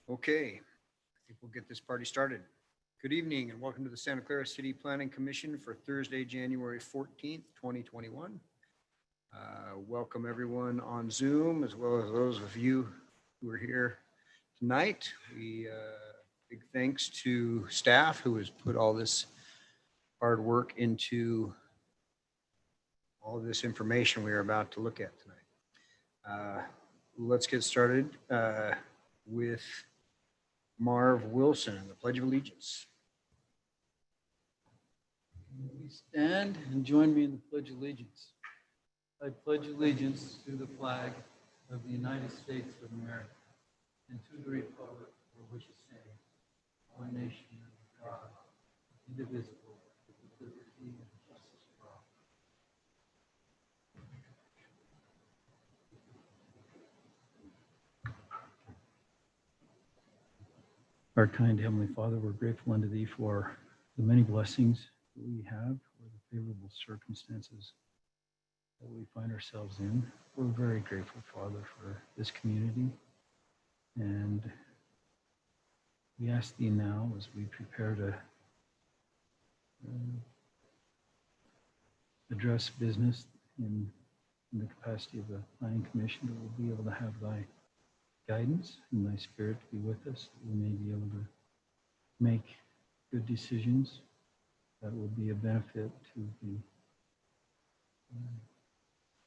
Okay, I think we'll get this party started. Good evening and welcome to the Santa Clara City Planning Commission for Thursday, January 14th, 2021. Welcome everyone on Zoom, as well as those of you who are here tonight. Big thanks to staff who has put all this hard work into all of this information we are about to look at tonight. Let's get started with Marv Wilson and the Pledge of Allegiance. We stand and join me in the Pledge of Allegiance. I pledge allegiance to the flag of the United States of America and to the republic for which it stands, one nation under God, indivisible, with liberty and justice for all. Our kind Heavenly Father, we're grateful unto Thee for the many blessings that we have, for the favorable circumstances that we find ourselves in. We're very grateful, Father, for this community. And we ask Thee now, as we prepare to address business in the capacity of the Planning Commission, that we'll be able to have Thy guidance and Thy Spirit to be with us, that we may be able to make good decisions that will be a benefit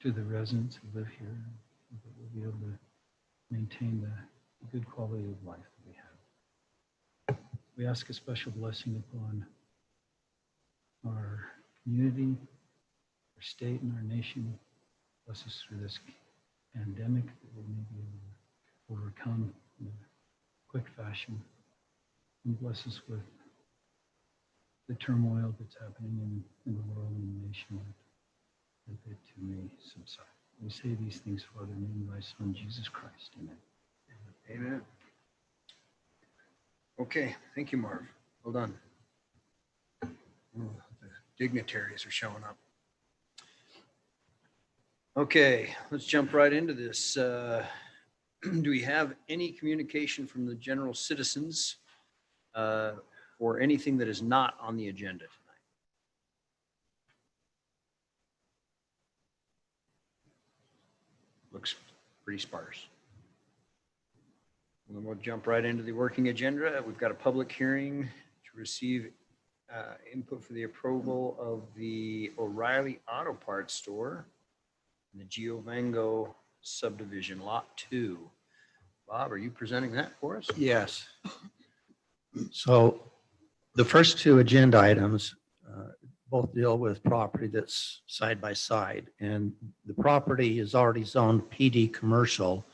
to the residents who live here, and that we'll be able to maintain the good quality of life that we have. We ask a special blessing upon our community, our state, and our nation. Bless us through this pandemic, that we may be able to overcome in a quick fashion. And bless us with the turmoil that's happening in the world and the nation, that it too may subside. We say these things, Father, in the name of Thy Son, Jesus Christ. Amen. Amen. Okay, thank you, Marv. Well done. Oh, the dignitaries are showing up. Okay, let's jump right into this. Do we have any communication from the general citizens or anything that is not on the agenda tonight? Looks pretty sparse. And then we'll jump right into the working agenda. We've got a public hearing to receive input for the approval of the O'Reilly Auto Parts store in the Giovango subdivision, Lot 2. Bob, are you presenting that for us? Yes. So the first two agenda items both deal with property that's side by side, and the property is already zoned PD commercial.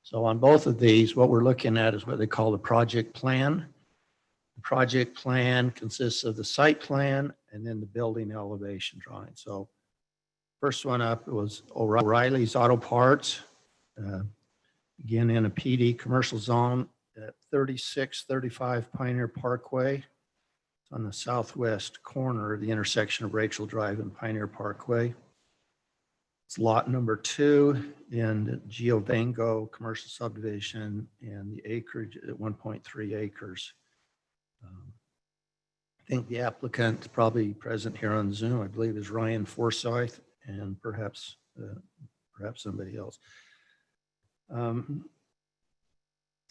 So on both of these, what we're looking at is what they call the project plan. The project plan consists of the site plan and then the building elevation drawing. So first one up was O'Reilly's Auto Parts, again in a PD commercial zone at 3635 Pioneer Parkway. It's on the southwest corner of the intersection of Rachel Drive and Pioneer Parkway. It's lot number 2 in the Giovango commercial subdivision, and the acreage at 1.3 acres. I think the applicant probably present here on Zoom, I believe, is Ryan Forsyth, and perhaps somebody else.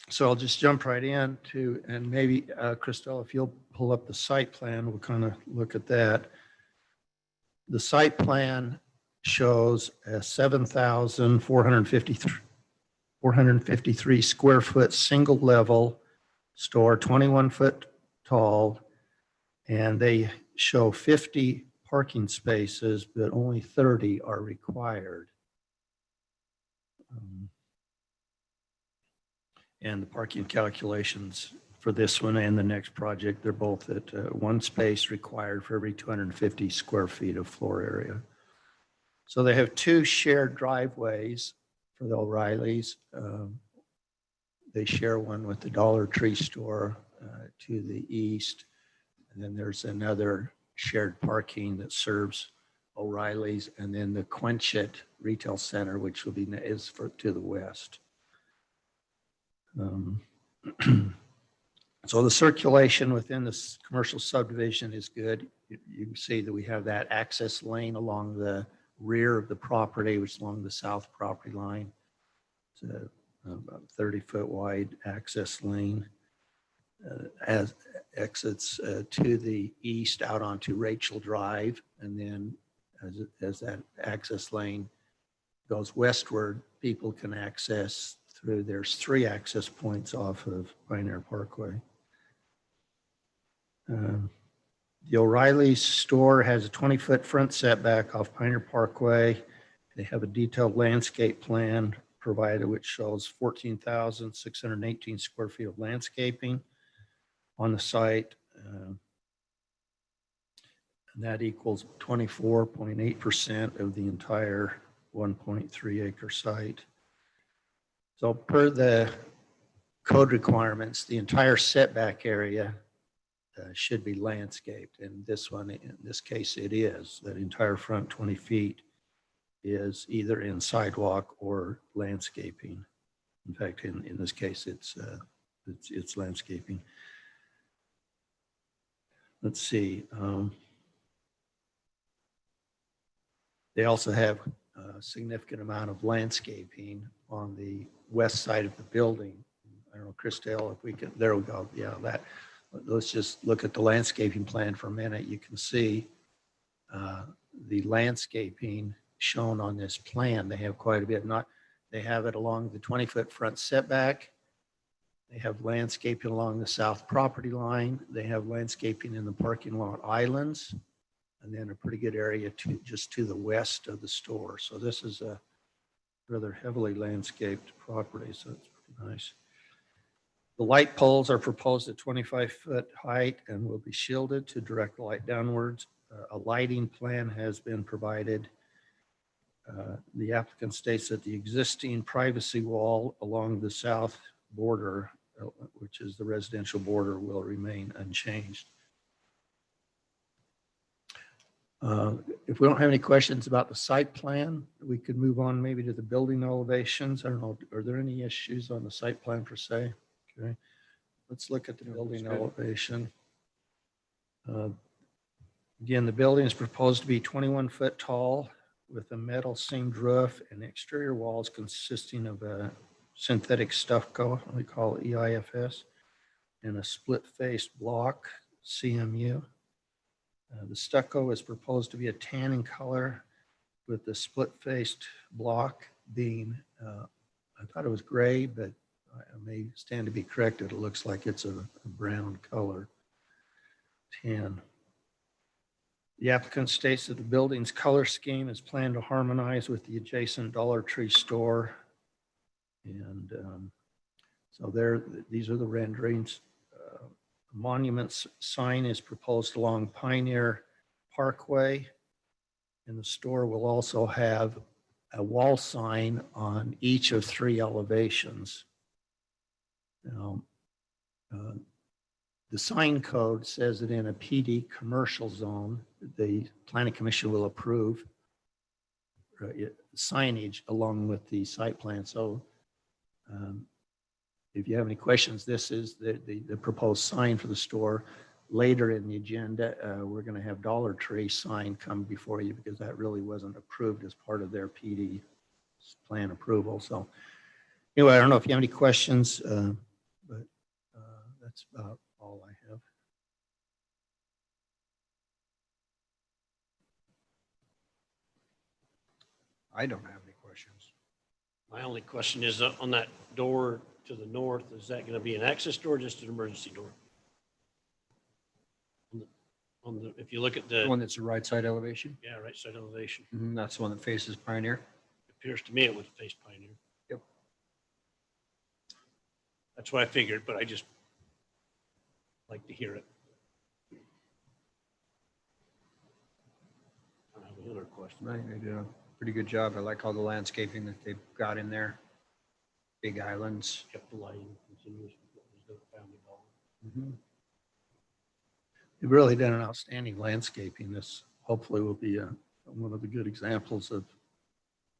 So I'll just jump right in to, and maybe Christelle, if you'll pull up the site plan, we'll kind of look at that. The site plan shows a 7,453 square foot single level store, 21 foot tall, and they show 50 parking spaces, but only 30 are required. And the parking calculations for this one and the next project, they're both at one space required for every 250 square feet of floor area. So they have 2 shared driveways for the O'Reillys. They share one with the Dollar Tree store to the east. And then there's another shared parking that serves O'Reilly's, and then the Quenchit Retail Center, which will be to the west. So the circulation within this commercial subdivision is good. You can see that we have that access lane along the rear of the property, which is along the south property line. It's about 30-foot wide access lane. As exits to the east out onto Rachel Drive, and then as that access lane goes westward, people can access through, there's 3 access points off of Pioneer Parkway. The O'Reilly's store has a 20-foot front setback off Pioneer Parkway. They have a detailed landscape plan provided, which shows 14,618 square feet of landscaping on the site. And that equals 24.8% of the entire 1.3 acre site. So per the code requirements, the entire setback area should be landscaped. And this one, in this case, it is. That entire front 20 feet is either in sidewalk or landscaping. In fact, in this case, it's landscaping. Let's see. They also have a significant amount of landscaping on the west side of the building. I don't know, Christelle, if we can, there we go. Yeah, that. Let's just look at the landscaping plan for a minute. You can see the landscaping shown on this plan. They have quite a bit. They have it along the 20-foot front setback. They have landscaping along the south property line. They have landscaping in the parking lot islands, and then a pretty good area just to the west of the store. So this is a rather heavily landscaped property, so it's pretty nice. The light poles are proposed at 25-foot height and will be shielded to direct the light downwards. A lighting plan has been provided. The applicant states that the existing privacy wall along the south border, which is the residential border, will remain unchanged. If we don't have any questions about the site plan, we could move on maybe to the building elevations. I don't know, are there any issues on the site plan per se? Okay, let's look at the building elevation. Again, the building is proposed to be 21 foot tall with a metal seamed roof and exterior walls consisting of a synthetic stucco, we call it EIFS, and a split-faced block, CMU. The stucco is proposed to be a tan in color with the split-faced block being, I thought it was gray, but I may stand to be corrected. It looks like it's a brown color, tan. The applicant states that the building's color scheme is planned to harmonize with the adjacent Dollar Tree store. And so these are the renderings. Monuments sign is proposed along Pioneer Parkway, and the store will also have a wall sign on each of 3 elevations. Now, the sign code says that in a PD commercial zone, the Planning Commission will approve signage along with the site plan. So if you have any questions, this is the proposed sign for the store. Later in the agenda, we're going to have Dollar Tree sign come before you because that really wasn't approved as part of their PD plan approval. So anyway, I don't know if you have any questions, but that's about all I have. I don't have any questions. My only question is on that door to the north, is that going to be an access door or just an emergency door? If you look at The one that's the right side elevation. yeah, right side elevation, That's the one that faces Pioneer. it appears to me it would face Pioneer. Yep. That's what I figured, but I just like to hear it. I don't have any other question. I think they did a pretty good job. I like all the landscaping that they've got in there. Big islands. Kept the lighting continuous with what was the family hall. You've really done an outstanding landscaping. This hopefully will be one of the good examples of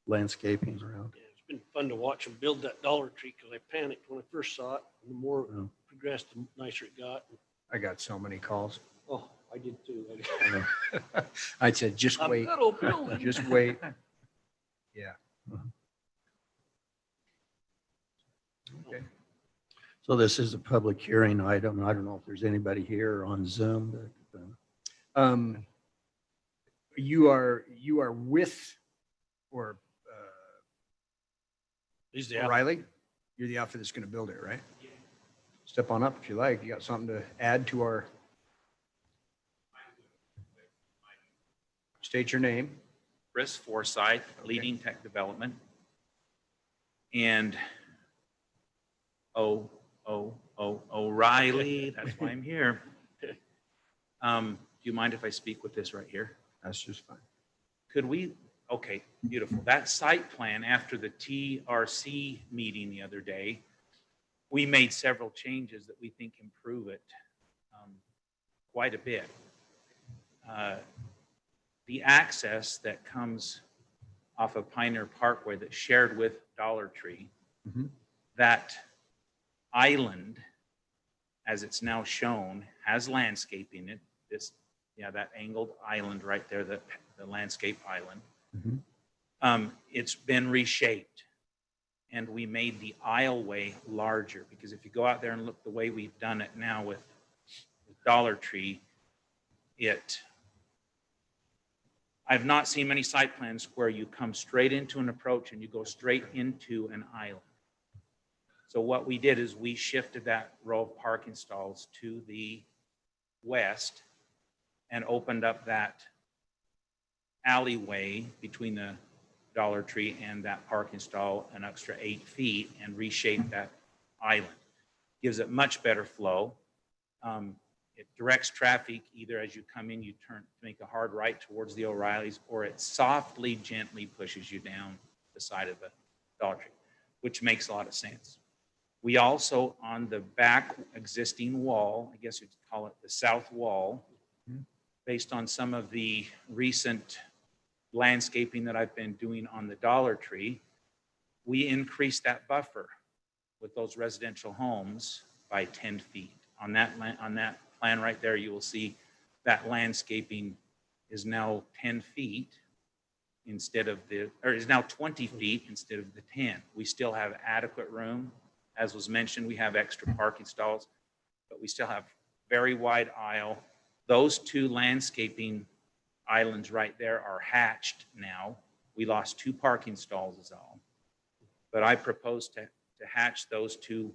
landscaping around. Yeah, it's been fun to watch them build that Dollar Tree because I panicked when I first saw it. The more it Oh. progressed, the nicer it got. I got so many calls. Oh, I did too. I said, just A wait, good old building. just wait. Yeah. Okay. So this is a public hearing item. I don't know if there's anybody here on Zoom that, You are with, or He's the O'Reilly? You're the outfit that's going to build it, right? Step on up if you like. You got something to add to our? State your name. Chris Forsyth, leading tech development. And O'Reilly, that's why I'm here. Do you mind if I speak with this right here? That's just fine. Could we, okay, beautiful. That site plan after the TRC meeting the other day, we made several changes that we think improve it quite a bit. The access that comes off of Pioneer Parkway that's shared with Dollar Tree, that island, as it's now shown, has landscaping in it. That angled island right there, the landscape island. It's been reshaped, and we made the aisleway larger, because if you go out there and look the way we've done it now with Dollar Tree, I've not seen many site plans where you come straight into an approach and you go straight into an island. So what we did is we shifted that row of parking stalls to the west and opened up that alleyway between the Dollar Tree and that parking stall an extra 8 feet and reshaped that island. Gives it much better flow. It directs traffic either as you come in, you turn to make a hard right towards the O'Reillys, or it softly, gently pushes you down the side of the Dollar Tree, which makes a lot of sense. We also, on the back existing wall, I guess you'd call it the south wall, based on some of the recent landscaping that I've been doing on the Dollar Tree, we increased that buffer with those residential homes by 10 feet. On that plan right there, you will see that landscaping is now 10 feet instead of is now 20 feet instead of the 10. We still have adequate room. As was mentioned, we have extra parking stalls, but we still have very wide aisle. Those two landscaping islands right there are hatched now. We lost 2 parking stalls is all. But I propose to hatch those 2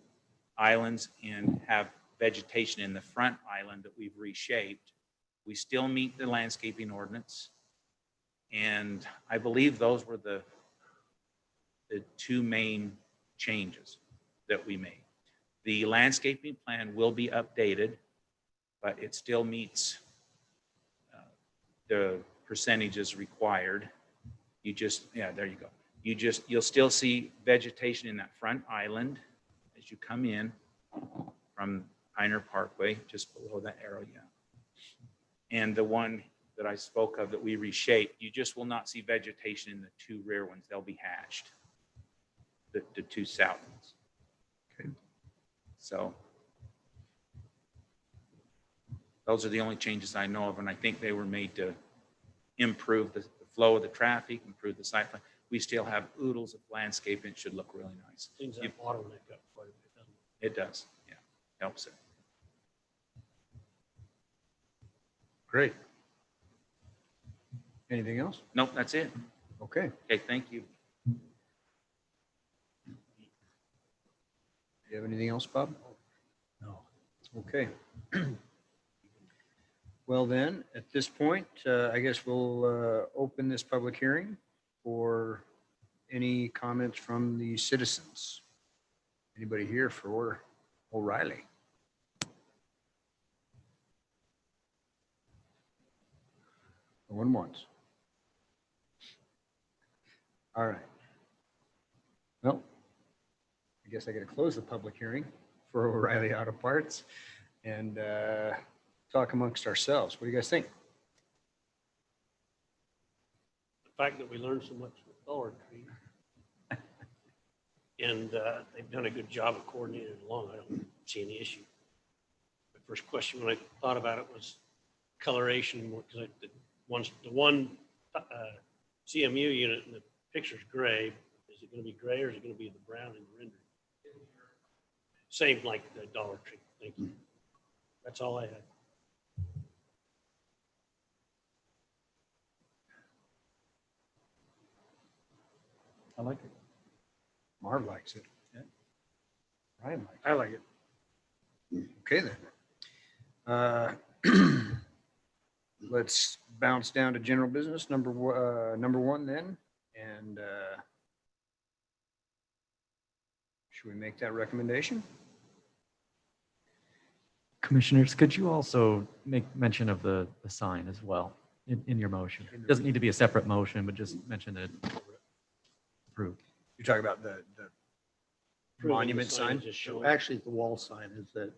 islands and have vegetation in the front island that we've reshaped. We still meet the landscaping ordinance. And I believe those were the 2 main changes that we made. The landscaping plan will be updated, but it still meets the percentages required. You just, there you go. You'll still see vegetation in that front island as you come in from Pioneer Parkway, just below that arrow, And the one that I spoke of that we reshaped, you just will not see vegetation in the 2 rear ones. They'll be hatched, the 2 south ones. Okay. So those are the only changes I know of, and I think they were made to improve the flow of the traffic, improve the site plan. We still have oodles of landscaping. It should look really nice. Things that bottleneck up quite a bit, doesn't it? It does, helps it. Great. Anything else? Nope, that's it. Okay. Okay, thank you. Do you have anything else, Bob? No. Okay. Well then, at this point, I guess we'll open this public hearing for any comments from the citizens. Anybody here for O'Reilly? No one wants. All right. Well, I guess I got to close the public hearing for O'Reilly Auto Parts and talk amongst ourselves. What do you guys think? The fact that we learned so much with Dollar Tree. and they've done a good job of coordinating it along. I don't see any issue. The first question when I thought about it was coloration, because the one CMU unit in the picture's gray. Is it going to be gray or is it going to be the brown in the rendering? Same like the Dollar Tree. Thank you. That's all I had. I like it. Marv likes it. Yeah. Ryan likes I like it. it. Okay, then. Let's bounce down to general business, number one then. And should we make that recommendation? Commissioners, could you also make mention of the sign as well in your motion? It doesn't need to be a separate motion, but just mention that it's approved. You're talking about the monument sign? Just showing. Actually, the wall sign is the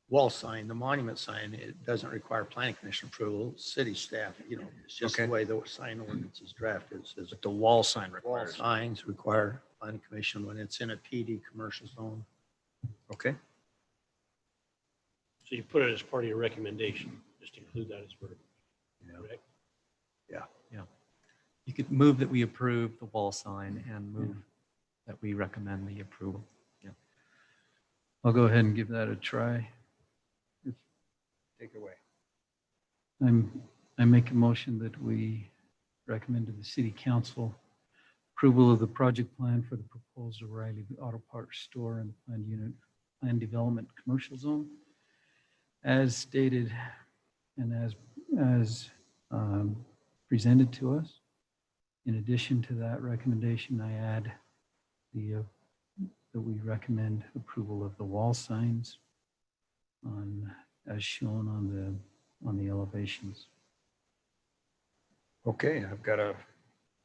wall sign, the monument sign, it doesn't require planning commission approval. City staff, it's just the Okay. way the sign ordinance is drafted. It says But the wall sign wall requires. signs require planning commission when it's in a PD commercial zone. Okay, So you put it as part of your recommendation, just include that as verb. Correct? You could move that we approve the wall sign and move that we recommend the approval. I'll go ahead and give that a try. take it away. I make a motion that we recommend to the city council approval of the project plan for the proposed O'Reilly Auto Parts store and planned development commercial zone as stated and as presented to us. In addition to that recommendation, I add that we recommend approval of the wall signs as shown on the elevations. Okay, I've got a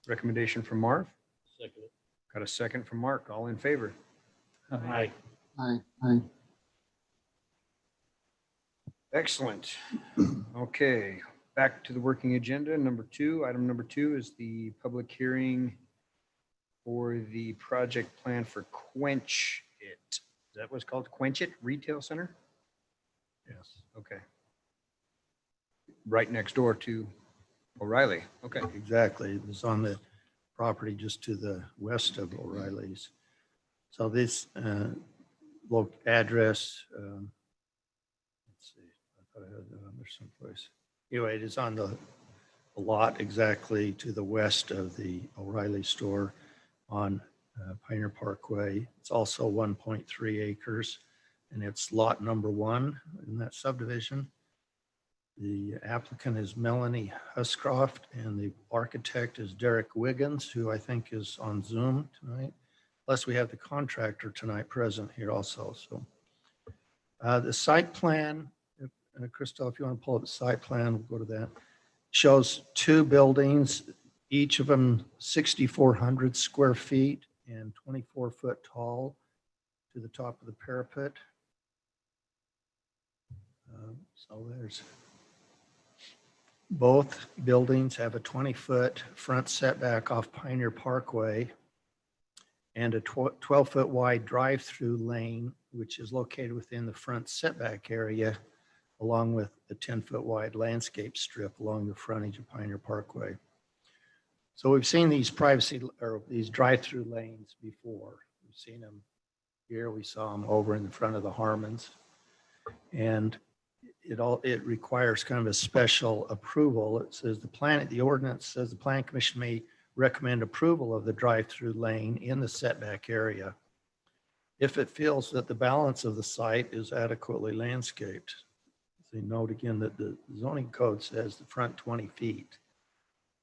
recommendation from Marv. Second. Got a second from Mark. All in favor? Aye. Aye. Excellent. Okay, back to the working agenda. Item number two is the public hearing for the project plan for Quench It. Is that what's called? Quench It Retail Center? Yes. Okay. Right next door to O'Reilly. Okay. Exactly. It's on the property just to the west of O'Reilly's. So this address, let's see, I thought I had that under someplace. Anyway, it is on the lot exactly to the west of the O'Reilly store on Pioneer Parkway. It's also 1.3 acres and it's lot number 1 in that subdivision. The applicant is Melanie Huscroft and the architect is Derek Wiggins, who I think is on Zoom tonight. Plus we have the contractor tonight present here also. So the site plan, Crystal, if you want to pull up the site plan, we'll go to that. Shows 2 buildings, each of them 6,400 square feet and 24 foot tall to the top of the parapet. So there's both buildings have a 20-foot front setback off Pioneer Parkway and a 12-foot wide drive-through lane, which is located within the front setback area, along with a 10-foot wide landscape strip along the frontage of Pioneer Parkway. So we've seen these these drive-through lanes before. We've seen them here. We saw them over in the front of the Harmons. And it requires kind of a special approval. It says the ordinance says the Planning Commission may recommend approval of the drive-through lane in the setback area if it feels that the balance of the site is adequately landscaped. So note again that the zoning code says the front 20 feet,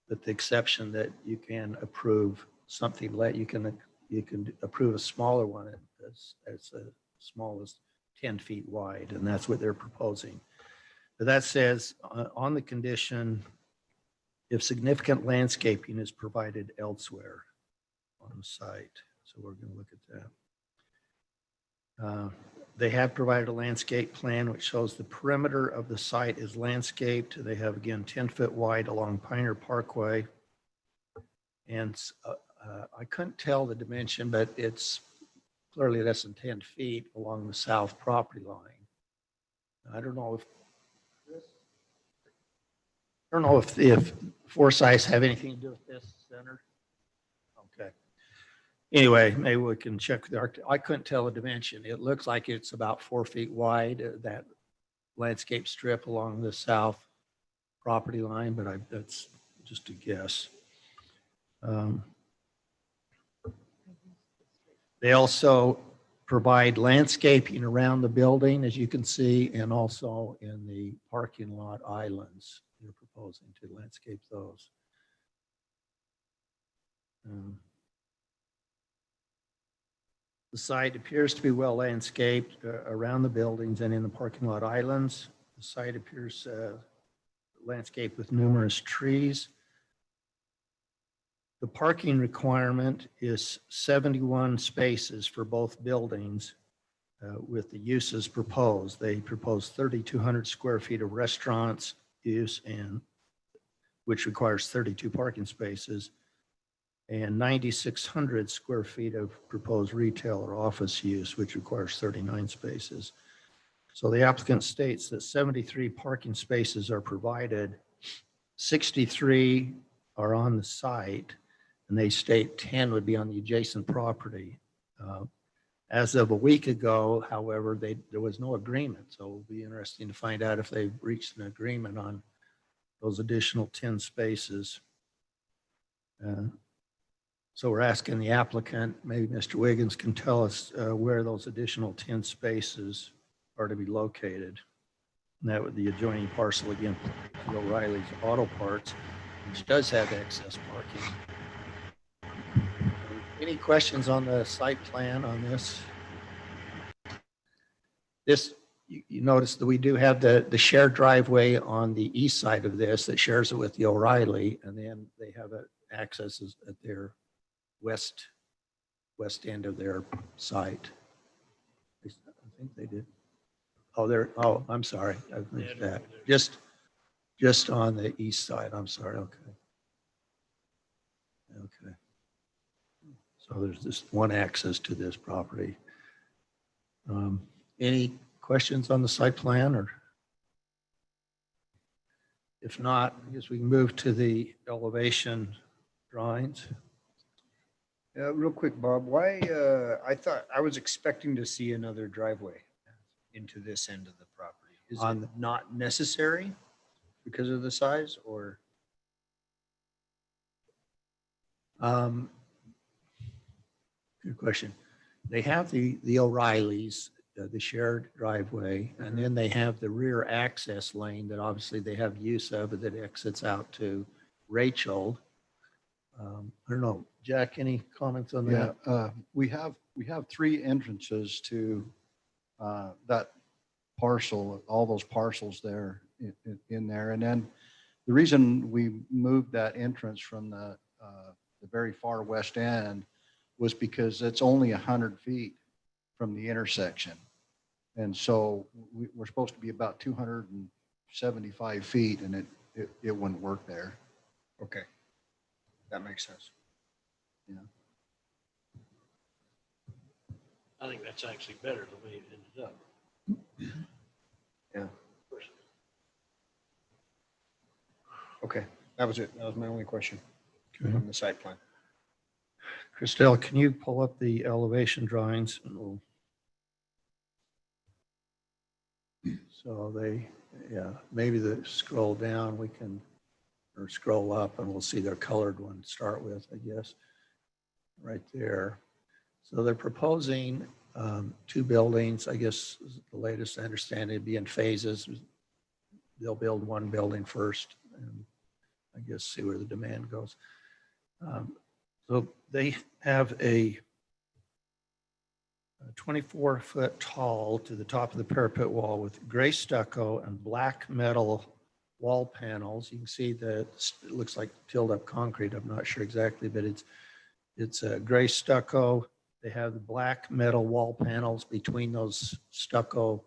but the exception that you can approve something like you can approve a smaller one as small as 10 feet wide, and that's what they're proposing. But that says on the condition, if significant landscaping is provided elsewhere on the site. So we're going to look at that. They have provided a landscape plan which shows the perimeter of the site is landscaped. They have, again, 10 foot wide along Pioneer Parkway and I couldn't tell the dimension, but it's clearly less than 10 feet along the south property line. I don't know if Forsyths have anything to do with this center. Okay. Anyway, maybe we can check with the architect. I couldn't tell the dimension. It looks like it's about 4 feet wide, that landscape strip along the south property line, but that's just a guess. They also provide landscaping around the building, as you can see, and also in the parking lot islands. They're proposing to landscape those. The site appears to be well landscaped around the buildings and in the parking lot islands. The site appears landscaped with numerous trees. The parking requirement is 71 spaces for both buildings with the uses proposed. They propose 3,200 square feet of restaurants use, and which requires 32 parking spaces, and 9,600 square feet of proposed retail or office use, which requires 39 spaces. So the applicant states that 73 parking spaces are provided, 63 are on the site, and they state 10 would be on the adjacent property. As of a week ago, however, there was no agreement, so it'll be interesting to find out if they've reached an agreement on those additional 10 spaces. So we're asking the applicant, maybe Mr. Wiggins can tell us where those additional 10 spaces are to be located. And that would be the adjoining parcel again, O'Reilly's Auto Parts, which does have excess parking. Any questions on the site plan on this? You notice that we do have the shared driveway on the east side of this that shares it with the O'Reilly, and then they have accesses at their west end of their site. I think they did. Oh, I'm sorry. I've missed that. Just on the east side. I'm sorry. Okay. So there's just one access to this property. Any questions on the site plan, or if not, I guess we can move to the elevation drawings. Real quick, Bob, why, I was expecting to see another driveway into this end of the property. Is it not necessary because of the size, or? Good question. They have the O'Reillys, the shared driveway, and then they have the rear access lane that obviously they have use of that exits out to Rachel. I don't know, Jack, any comments on that? Yeah, we have 3 entrances to that parcel, all those parcels there in there. And then the reason we moved that entrance from the very far west end was because it's only 100 feet from the intersection. And so we're supposed to be about 275 feet, and it wouldn't work there. Okay, that makes sense. Yeah. I think that's actually better the way it ended up. Yeah. Okay, that was it. That was my only question on the site plan. Christelle, can you pull up the elevation drawings? So maybe scroll down, or scroll up and we'll see their colored one to start with, I guess, right there. So they're proposing 2 buildings. I guess the latest I understand it'd be in phases. They'll build 1 building first and I guess see where the demand goes. So they have a 24-foot tall to the top of the parapet wall with gray stucco and black metal wall panels. You can see that it looks like filled up concrete. I'm not sure exactly, but it's a gray stucco. They have the black metal wall panels between those stucco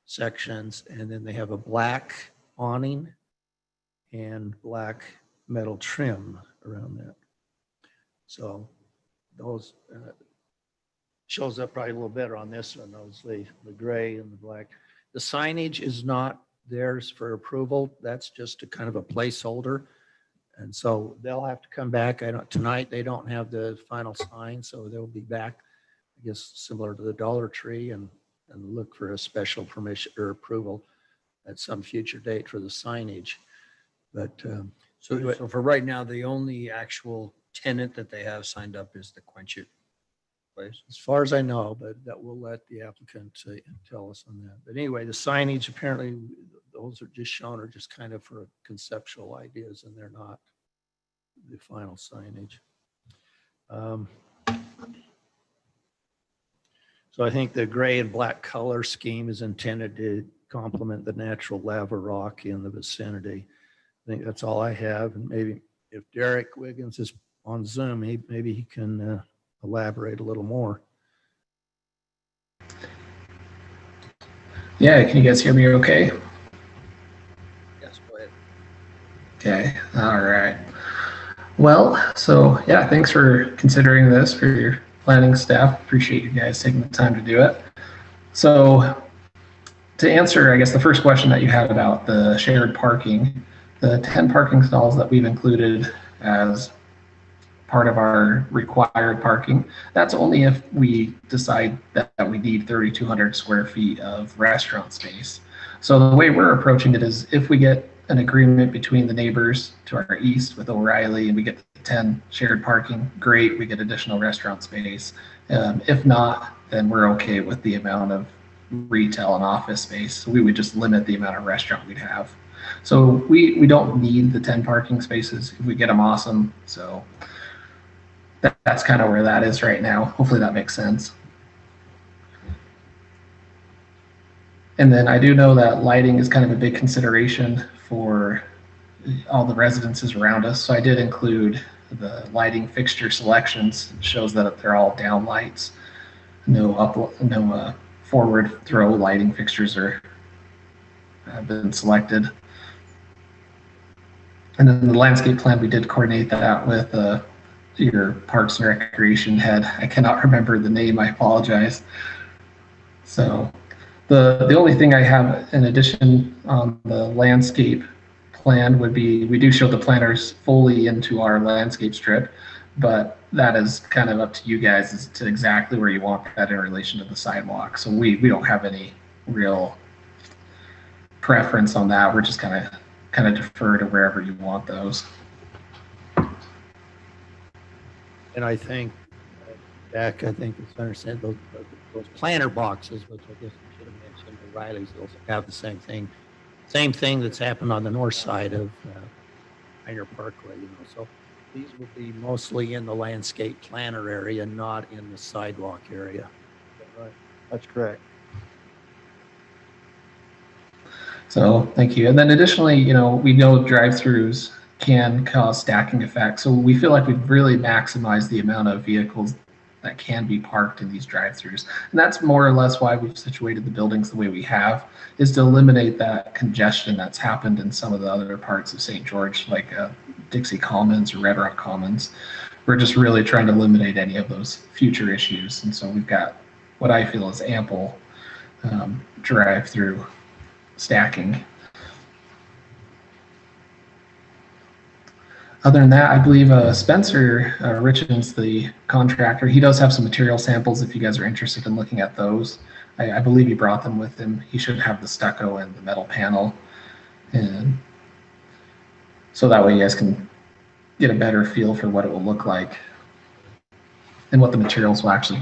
sections, and then they have a black awning and black metal trim around that. So those shows up probably a little better on this one, those, the gray and the black. The signage is not theirs for approval. That's just a kind of a placeholder. And so they'll have to come back. Tonight, they don't have the final sign, so they'll be back, I guess, similar to the Dollar Tree and look for a special permission or approval at some future date for the signage. But So for right now, the only actual tenant that they have signed up is the Quench It place. as far as I know, but that will let the applicant tell us on that. But anyway, the signage, apparently, those are just shown are just kind of for conceptual ideas, and they're not the final signage. So I think the gray and black color scheme is intended to complement the natural lava rock in the vicinity. I think that's all I have. And maybe if Derek Wiggins is on Zoom, maybe he can elaborate a little more. Yeah, can you guys hear me okay? Yes, go ahead. Okay, all right. Well, so yeah, thanks for considering this for your planning staff. Appreciate you guys taking the time to do it. So to answer, I guess, the first question that you had about the shared parking, the 10 parking stalls that we've included as part of our required parking, that's only if we decide that we need 3,200 square feet of restaurant space. So the way we're approaching it is if we get an agreement between the neighbors to our east with O'Reilly and we get 10 shared parking, great, we get additional restaurant space. If not, then we're okay with the amount of retail and office space. So we would just limit the amount of restaurant we'd have. So we don't need the 10 parking spaces. If we get them, awesome. So that's kind of where that is right now. Hopefully that makes sense. And then I do know that lighting is kind of a big consideration for all the residences around us. So I did include the lighting fixture selections. It shows that they're all down lights. No forward throw lighting fixtures have been selected. And then the landscape plan, we did coordinate that with your Parks and Recreation head. I cannot remember the name, I apologize. So the only thing I have in addition on the landscape plan would be, we do show the planters fully into our landscape strip, but that is kind of up to you guys as to exactly where you want that in relation to the sidewalk. So we don't have any real preference on that. We're just kind of defer to wherever you want those. And I think, Jack, I think it's understand those planter boxes, which I guess we should have mentioned, O'Reilly's, they'll have the same thing. Same thing that's happened on the north side of Pioneer Parkway, So these will be mostly in the landscape planter area, not in the sidewalk area. Right. That's correct. So thank you. And then additionally, we know drive-throughs can cause stacking effects. So we feel like we've really maximized the amount of vehicles that can be parked in these drive-throughs. And that's more or less why we've situated the buildings the way we have, is to eliminate that congestion that's happened in some of the other parts of St. George, like Dixie Commons or Red Rock Commons. We're just really trying to eliminate any of those future issues. And so we've got what I feel is ample drive-through stacking. Other than that, I believe Spencer Richens, the contractor, he does have some material samples if you guys are interested in looking at those. I believe he brought them with him. He should have the stucco and the metal panel. And so that way you guys can get a better feel for what it will look like and what the materials will actually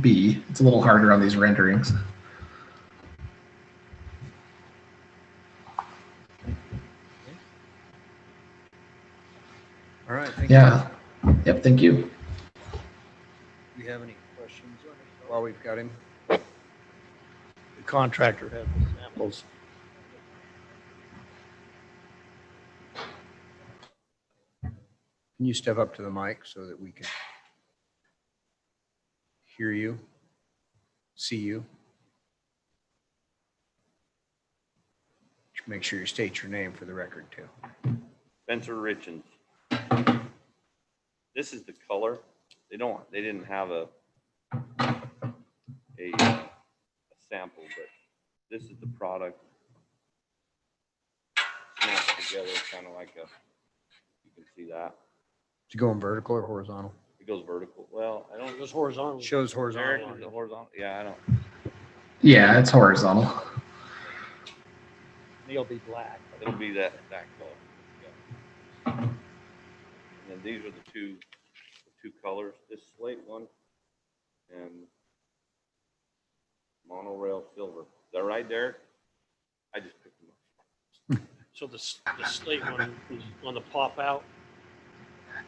be. It's a little harder on these renderings. All right. Thank you. Yeah. Yep. Thank you. Do you have any questions while we've got him? The contractor has the samples. Can you step up to the mic so that we can hear you, see you? Make sure you state your name for the record too. Spencer Richens. This is the color. They didn't have a sample, but this is the product. Smashed together, kind of like you can see that. Is it going vertical or horizontal? It goes vertical. Well, I don't. It goes horizontal. Shows Eric, horizontal. is it horizontal? Yeah, I don't. Yeah, it's horizontal. They'll be black. It'll be that color. Yeah. And then these are the two colors. This slate one and monorail silver. Is that right, Derek? I just picked them up. So the slate one is on the pop out.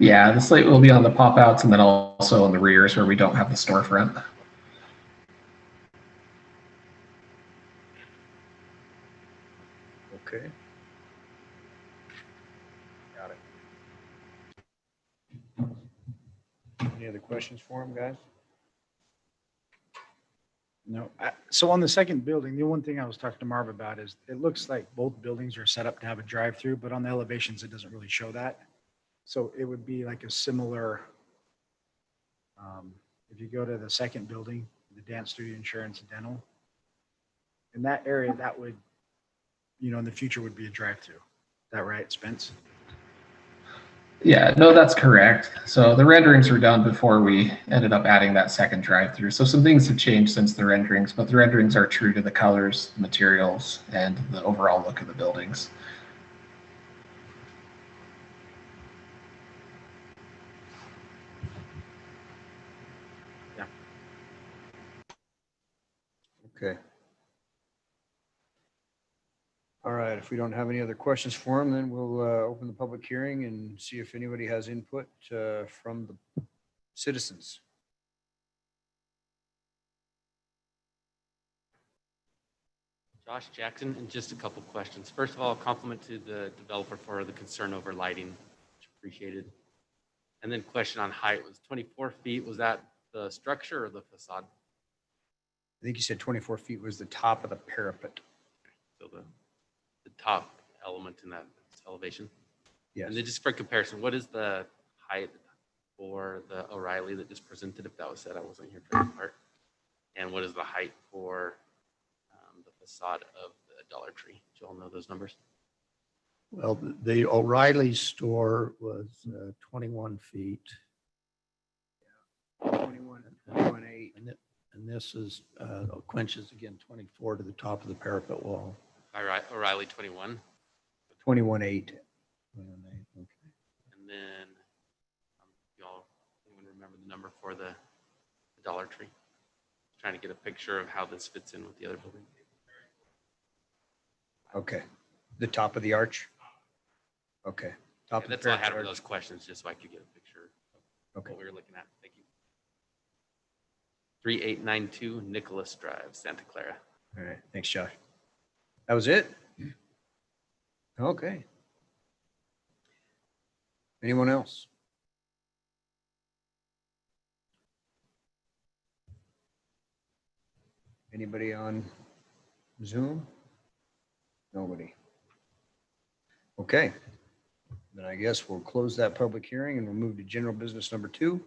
Yeah, the slate will be on the pop outs and then also on the rears where we don't have the storefront. Okay. Got it. Any other questions for him, guys? No. So on the second building, the one thing I was talking to Marv about is it looks like both buildings are set up to have a drive-through, but on the elevations, it doesn't really show that. So it would be like a similar, if you go to the second building, the dance studio, insurance, and dental, in that area, that would, in the future would be a drive-through. Is that right, Spence? Yeah, no, that's correct. So the renderings were done before we ended up adding that second drive-through. So some things have changed since the renderings, but the renderings are true to the colors, materials, and the overall look of the buildings. Okay. All right, if we don't have any other questions for him, then we'll open the public hearing and see if anybody has input from the citizens. Josh Jackson, and just a couple questions. First of all, a compliment to the developer for the concern over lighting, which appreciated. And then question on height was 24 feet. Was that the structure or the facade? I think you said 24 feet was the top of the parapet. So the top element in that elevation. Yes. And then just for comparison, what is the height for the O'Reilly that just presented? If that was said, I wasn't here for that part. And what is the height for the facade of the Dollar Tree? Do you all know those numbers? Well, the O'Reilly store was 21 feet. 21.8. And this is Quinch's again, 24 to the top of the parapet wall. O'Reilly 21. 21.8. Okay. And then y'all anyone remember the number for the Dollar Tree? Trying to get a picture of how this fits in with the other building. Okay. The top of the arch? Okay. Top of the That's all I had parapet for arch. those questions, just so I could get a picture of Okay. what we were looking at. Thank you. 3892 Nicholas Drive, Santa Clara. All right. Thanks, Josh. That was it? Okay. Anyone else? Anybody on Zoom? Nobody. Okay. Then I guess we'll close that public hearing and we'll move to general business number 2.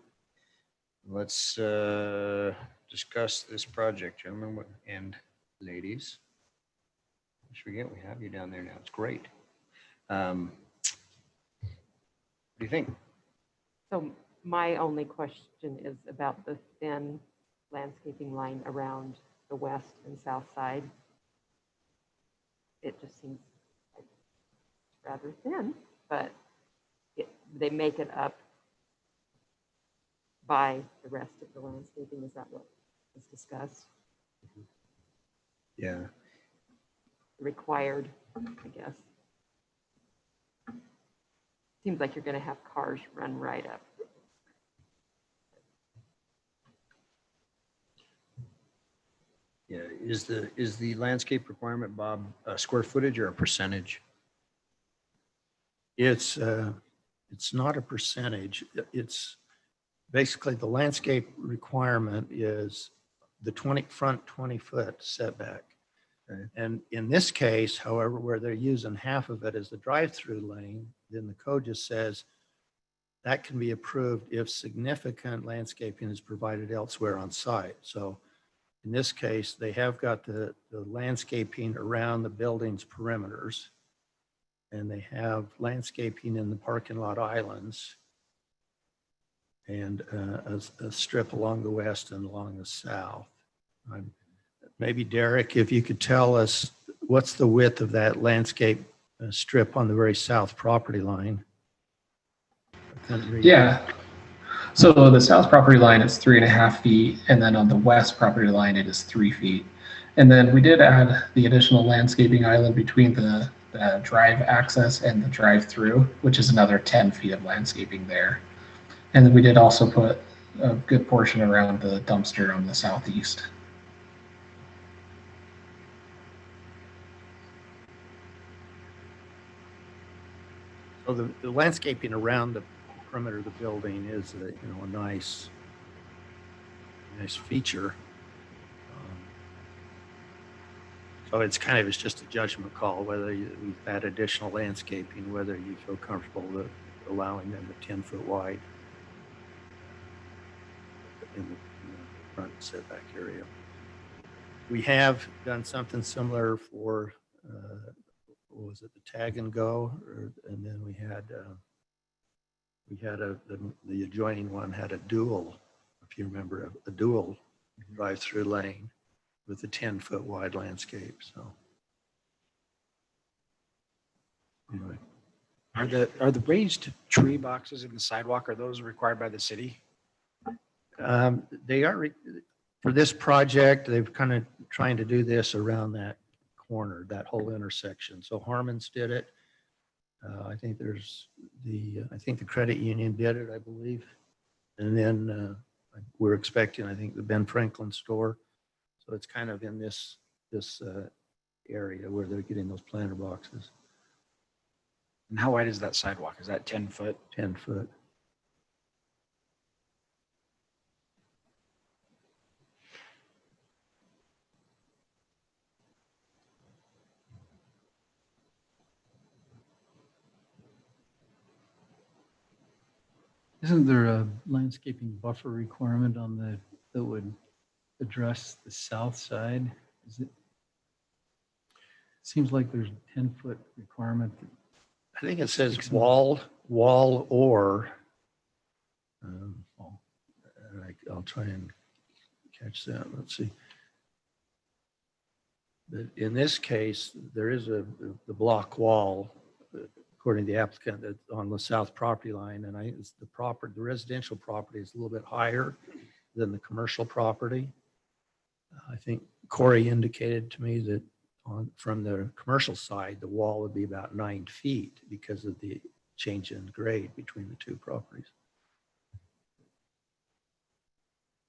Let's discuss this project, gentlemen and ladies. I forget we have you down there now. It's great. What do you think? So my only question is about the thin landscaping line around the west and south side. It just seems like rather thin, but they make it up by the rest of the landscaping. Is that what was discussed? Yeah. Required, I guess. Seems like you're going to have cars run right up. Yeah. Is the landscape requirement, Bob, a square footage or a percentage? It's not a percentage. It's basically the landscape requirement is the front 20-foot setback. Okay. And in this case, however, where they're using half of it as the drive-through lane, then the code just says that can be approved if significant landscaping is provided elsewhere on site. So in this case, they have got the landscaping around the building's perimeters, and they have landscaping in the parking lot islands, and a strip along the west and along the south. Maybe Derek, if you could tell us what's the width of that landscape strip on the very south property line? I couldn't read. Yeah. So the south property line is 3.5 feet, and then on the west property line, it is 3 feet. And then we did add the additional landscaping island between the drive access and the drive-through, which is another 10 feet of landscaping there. And then we did also put a good portion around the dumpster on the southeast. So the landscaping around the perimeter of the building is a nice feature. So it's just a judgment call whether you add additional landscaping, whether you feel comfortable with allowing them a 10-foot wide in the front setback area. We have done something similar for what was it, the tag and go, and then we had the adjoining one had a dual, if you remember, a dual drive-through lane with a 10-foot wide landscape. So anyway, Are the raised tree boxes in the sidewalk, are those required by the city? they are for this project. They've kind of trying to do this around that corner, that whole intersection. So Harmon's did it. I think I think the credit union did it, I believe. And then we're expecting, I think, the Ben Franklin store. So it's kind of in this area where they're getting those planter boxes. And how wide is that sidewalk? Is that 10 foot? 10 foot. Isn't there a landscaping buffer requirement that would address the south side? Seems like there's a 10-foot requirement. I think it says wall or, I'll try and catch that. Let's see. But in this case, there is the block wall, according to the applicant, that's on the south property line. And it's the residential property is a little bit higher than the commercial property. I think Corey indicated to me that from the commercial side, the wall would be about 9 feet because of the change in grade between the two properties.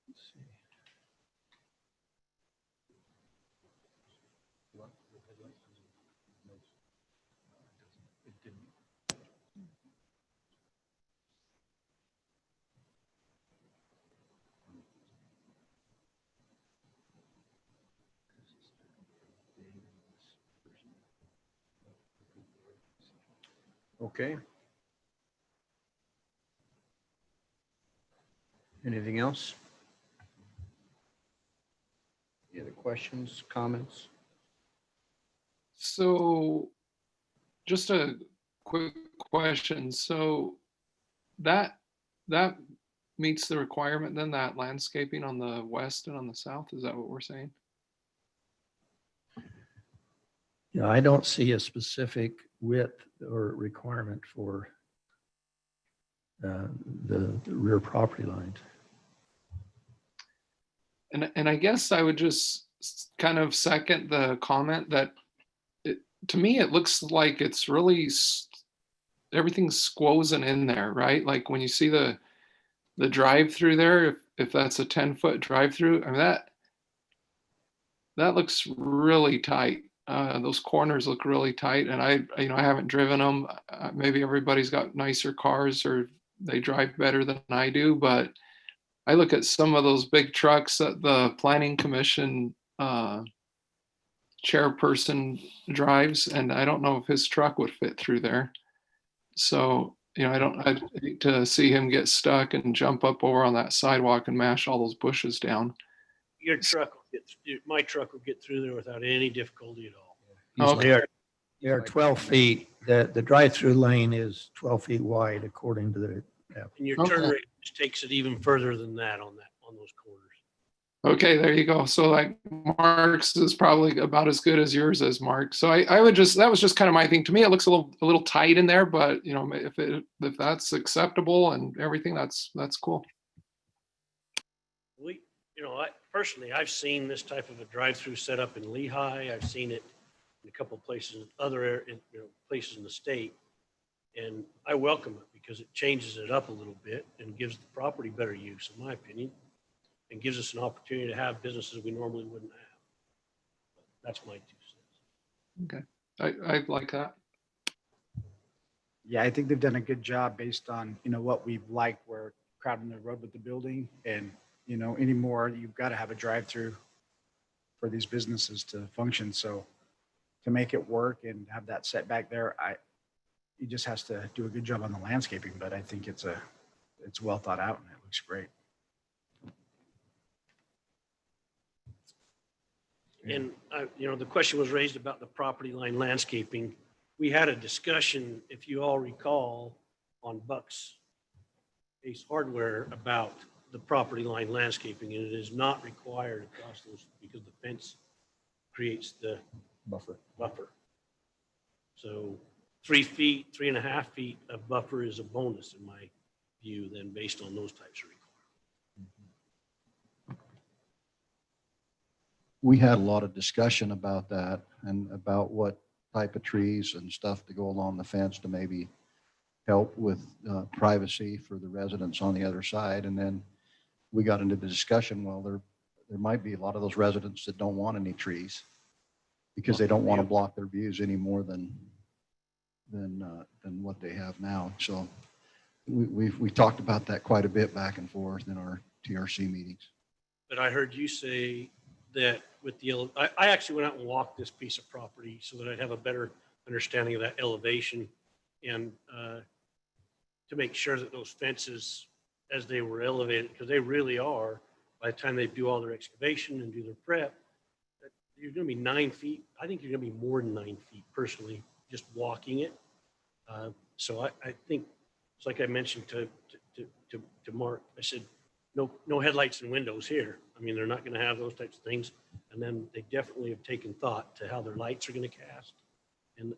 Let's see. Okay. Anything else? Any other questions, comments? So just a quick question. So that meets the requirement then, that landscaping on the west and on the south? Is that what we're saying? Yeah, I don't see a specific width or requirement for the rear property lines. And I guess I would just kind of second the comment that to me, it looks like it's really, everything's squozing in there, right? Like when you see the drive through there, if that's a 10-foot drive through, I mean, that looks really tight. Those corners look really tight, and I haven't driven them. Maybe everybody's got nicer cars or they drive better than I do, but I look at some of those big trucks that the Planning Commission chairperson drives, and I don't know if his truck would fit through there. So I'd hate to see him get stuck and jump up over on that sidewalk and mash all those bushes down. Your truck will my truck will get through there without any difficulty at all. Okay. They are 12 feet. The drive-through lane is 12 feet wide according to the app. And your Okay. turn rate just takes it even further than that on those corners. Okay, there you go. So like Mark's is probably about as good as yours is, Mark. So I would just, that was just kind of my thing. To me, it looks a little tight in there, but if that's acceptable and everything, that's cool. I've seen this type of a drive-through set up in Lehigh. I've seen it in a couple of places, places in the state. And I welcome it because it changes it up a little bit and gives the property better use, in my opinion, and gives us an opportunity to have businesses we normally wouldn't have. That's my 2 cents. Okay, I like that. Yeah, I think they've done a good job based on, what we've liked, where crowding the road with the building, and, anymore, you've got to have a drive-through for these businesses to function. So to make it work and have that setback there, he just has to do a good job on the landscaping, but I think it's well thought out and it looks great. And, the question was raised about the property line landscaping. We had a discussion, if you all recall, on Buck's Ace Hardware about the property line landscaping, and it is not required across those because the fence creates the Buffer. So 3 feet, 3.5 feet of buffer is a bonus in my view, then based on those types of requirements. We had a lot of discussion about that and about what type of trees and stuff to go along the fence to maybe help with privacy for the residents on the other side. And then we got into the discussion, well, there might be a lot of those residents that don't want any trees because they don't want to block their views any more than what they have now. So we talked about that quite a bit back and forth in our TRC meetings. But I heard you say that with I actually went out and walked this piece of property so that I'd have a better understanding of that elevation and to make sure that those fences, as they were elevated, because they really are, by the time they do all their excavation and do their prep, you're going to be 9 feet. I think you're going to be more than 9 feet personally, just walking it. So I think it's like I mentioned to Mark. I said, no headlights and windows here. I mean, they're not going to have those types of things. And then they definitely have taken thought to how their lights are going to cast. And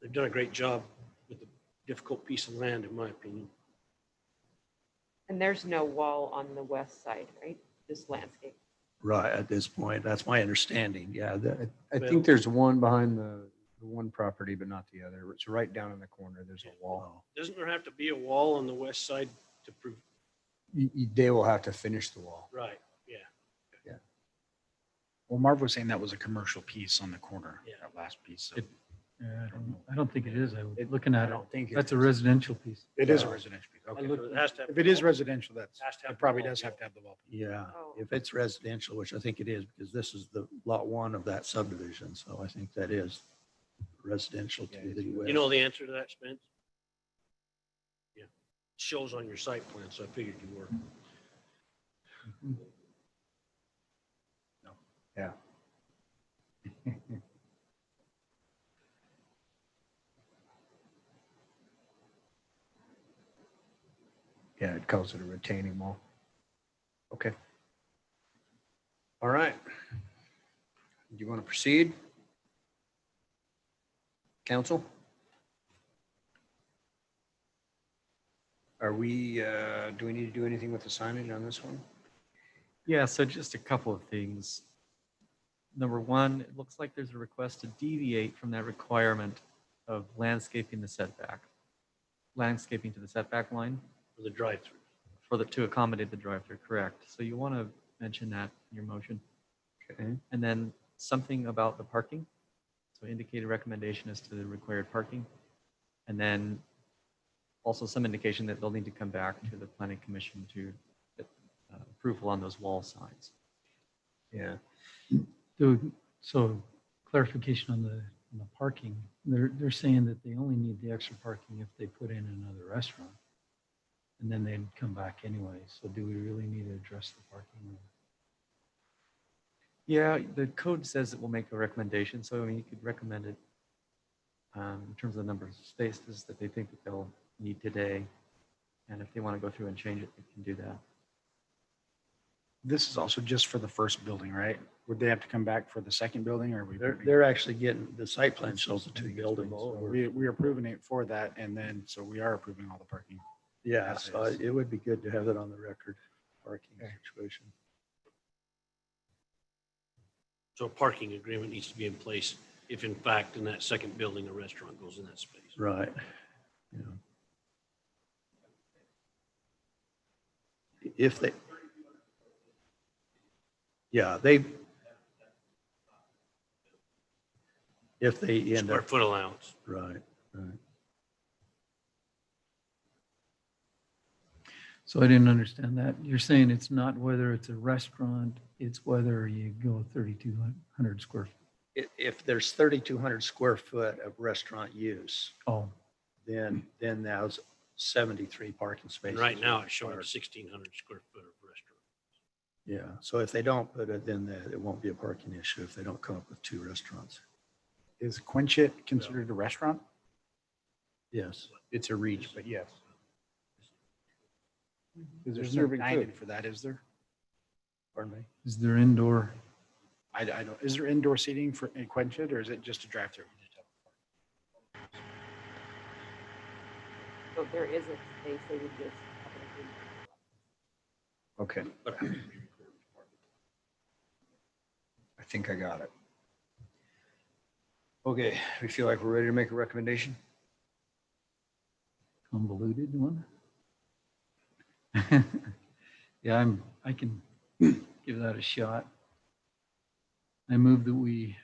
they've done a great job with a difficult piece of land, in my opinion. And there's no wall on the west side, right? Just landscape. Right, at this point, that's my understanding. Yeah, I think there's one behind the one property, but not the other. It's right down in the corner. There's a wall. Doesn't there have to be a wall on the west side to prove? They will have to finish the wall. Right, yeah. Well, Marv was saying that was a commercial piece on the corner, Yeah. that last piece. So Yeah, I don't think it is. Looking I at it, don't think that's a residential piece. it is a residential piece. Okay. It has to have If it is residential, Has to have it probably the wall, does have to have the wall. Yeah, Oh. if it's residential, which I think it is, because this is the lot 1 of that subdivision. So I think that is residential to the west. You know the answer to that, Spence? Yeah. Shows on your site plan, so I figured you were. Yeah. Yeah, it calls it a retaining wall. Okay. All right. Do you want to proceed? Council? Do we need to do anything with the signage on this one? Yeah, so just a couple of things. Number one, it looks like there's a request to deviate from that requirement of landscaping the setback. Landscaping to the setback line For the drive-through. to accommodate the drive-through, correct. So you want to mention that in your motion. Okay. And then something about the parking. So indicate a recommendation as to the required parking. And then also some indication that they'll need to come back to the planning commission to get approval on those wall signs. Yeah. So clarification on the the parking, they're saying that they only need the extra parking if they put in another restaurant. And then they'd come back anyway. So do we really need to address the parking? Yeah, the code says it will make a recommendation, so I mean, you could recommend it in terms of the number of spaces that they think that they'll need today. And if they want to go through and change it, they can do that. This is also just for the first building, right? Would they have to come back for the second building or are we? They're actually getting, the site plan shows the two buildings. So we are approving it for that and then, so we are approving all the parking. Yeah, As so is. it would be good to have that on the record, parking Okay. situation. So a parking agreement needs to be in place if in fact in that second building, a restaurant goes in that space. Right. Yeah. If they, yeah, if they end Square up, foot allowance. right, right. So I didn't understand that. You're saying it's not whether it's a restaurant, it's whether you go 3,200 square. If there's 3,200 square foot of restaurant use, Oh, then that's 73 parking And spaces. right now it's showing required. 1,600 square foot of restaurant. Yeah, so if they don't put it, then it won't be a parking issue if they don't come up with two restaurants. Is Quinchit considered a restaurant? Yes. It's a reach, but yes. There's no dining for that, is there? Pardon me? is there indoor? I don't, is there indoor seating for in Quinchit or is it just a drive-through? So there is a space, they would just have an agreement. Okay, But I think I got it. Okay, we feel like we're ready to make a recommendation? Convoluted one? Yeah, I can give that a shot. I move that we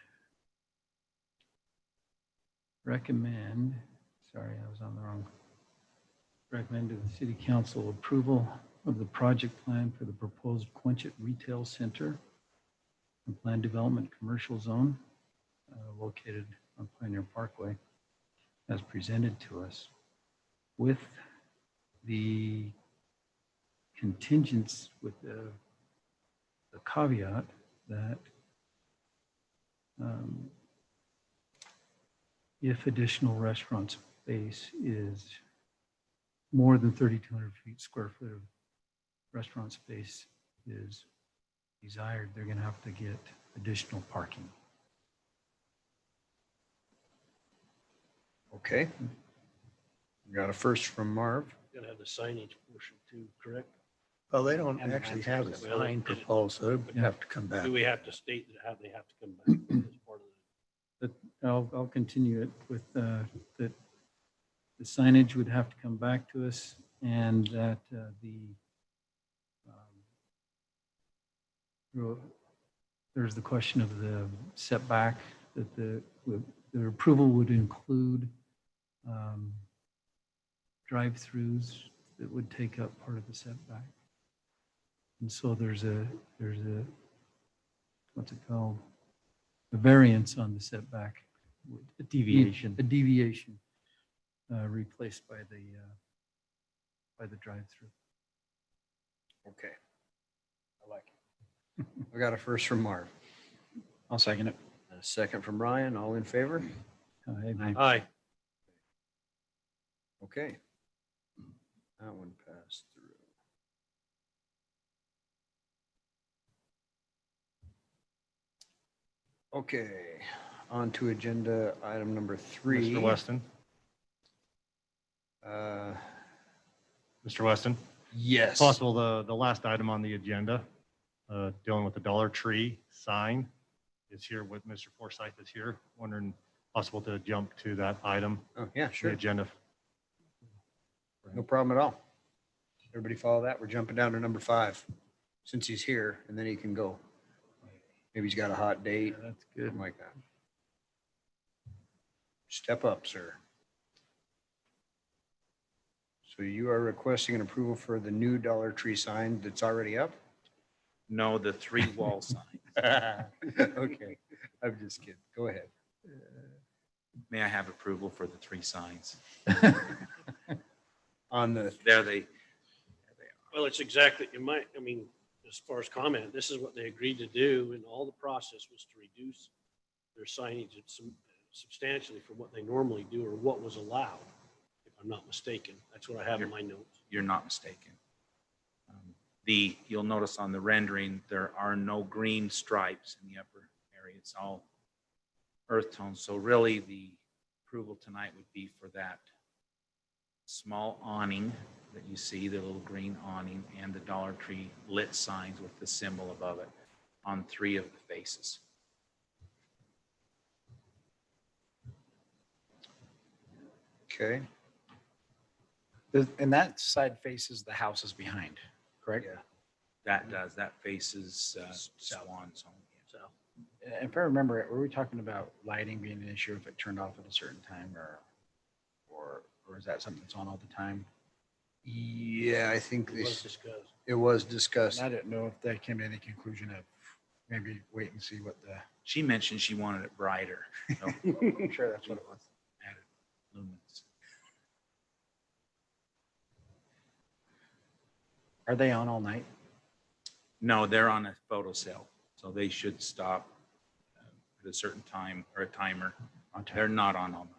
recommend, sorry, I was on the wrong, recommend to the city council approval of the project plan for the proposed Quinchit Retail Center and planned development commercial zone located on Pioneer Parkway as presented to us with the contingents, with the caveat that if additional restaurant space is more than 3,200 square foot of restaurant space is desired, they're going to have to get additional parking. Okay. We got a first from Marv. gotta have the signage portion too, correct? Well, they don't And the actually have a landscape. sign proposed, so it would have to come back. Do we have to state that how they have to come back as part of But I'll continue it with that the signage would have to come back to us and that there's the question of the setback, that the approval would include drive-throughs that would take up part of the setback. And so there's a what's it called? A variance on the setback. A deviation. A deviation replaced by the drive-through. Okay. I like it. I got a first from Marv. I'll second it. And a second from Ryan. All in favor? Aye. it? Aye. Okay. That one passed through. Okay, on to agenda item number 3. Mr. Weston, Uh, Mr. Weston, Yes. possible the last item on the agenda, dealing with the Dollar Tree sign is here with Mr. Forsyth is here. Wondering possible to jump to that item, Oh, yeah, the sure. agenda. No problem at all. Everybody follow that? We're jumping down to number 5, since he's here, and then he can go. Maybe he's got a hot date, Yeah, that's good. something like that. Step up, sir. So you are requesting an approval for the new Dollar Tree sign that's already up? No, the 3 wall sign. Okay, I'm just kidding. Go ahead. May I have approval for the 3 signs? On the, There they Well, it's exactly, I mean, as far as comment, this is what they agreed to do, and all the process was to reduce their signage substantially from what they normally do, or what was allowed, if I'm not mistaken. That's what I have in my notes. You're not mistaken. You'll notice on the rendering, there are no green stripes in the upper area. It's all earth tones. So really the approval tonight would be for that small awning that you see, the little green awning, and the Dollar Tree lit signs with the symbol above it on 3 of the faces. okay, And that side faces the houses behind, correct? yeah. That faces Swan's home. So, And if I remember, were we talking about lighting being an issue if it turned off at a certain time, or is that something that's on all the time? Yeah, I think it was this, discussed. it was discussed. And I didn't know if they came to any conclusion of maybe wait and see what the. She mentioned she wanted it brighter. So I'm sure that's what it was. added lumens. Are they on all night? No, they're on a photo cell, so they should stop at a certain time or a timer. On time? They're not on all night.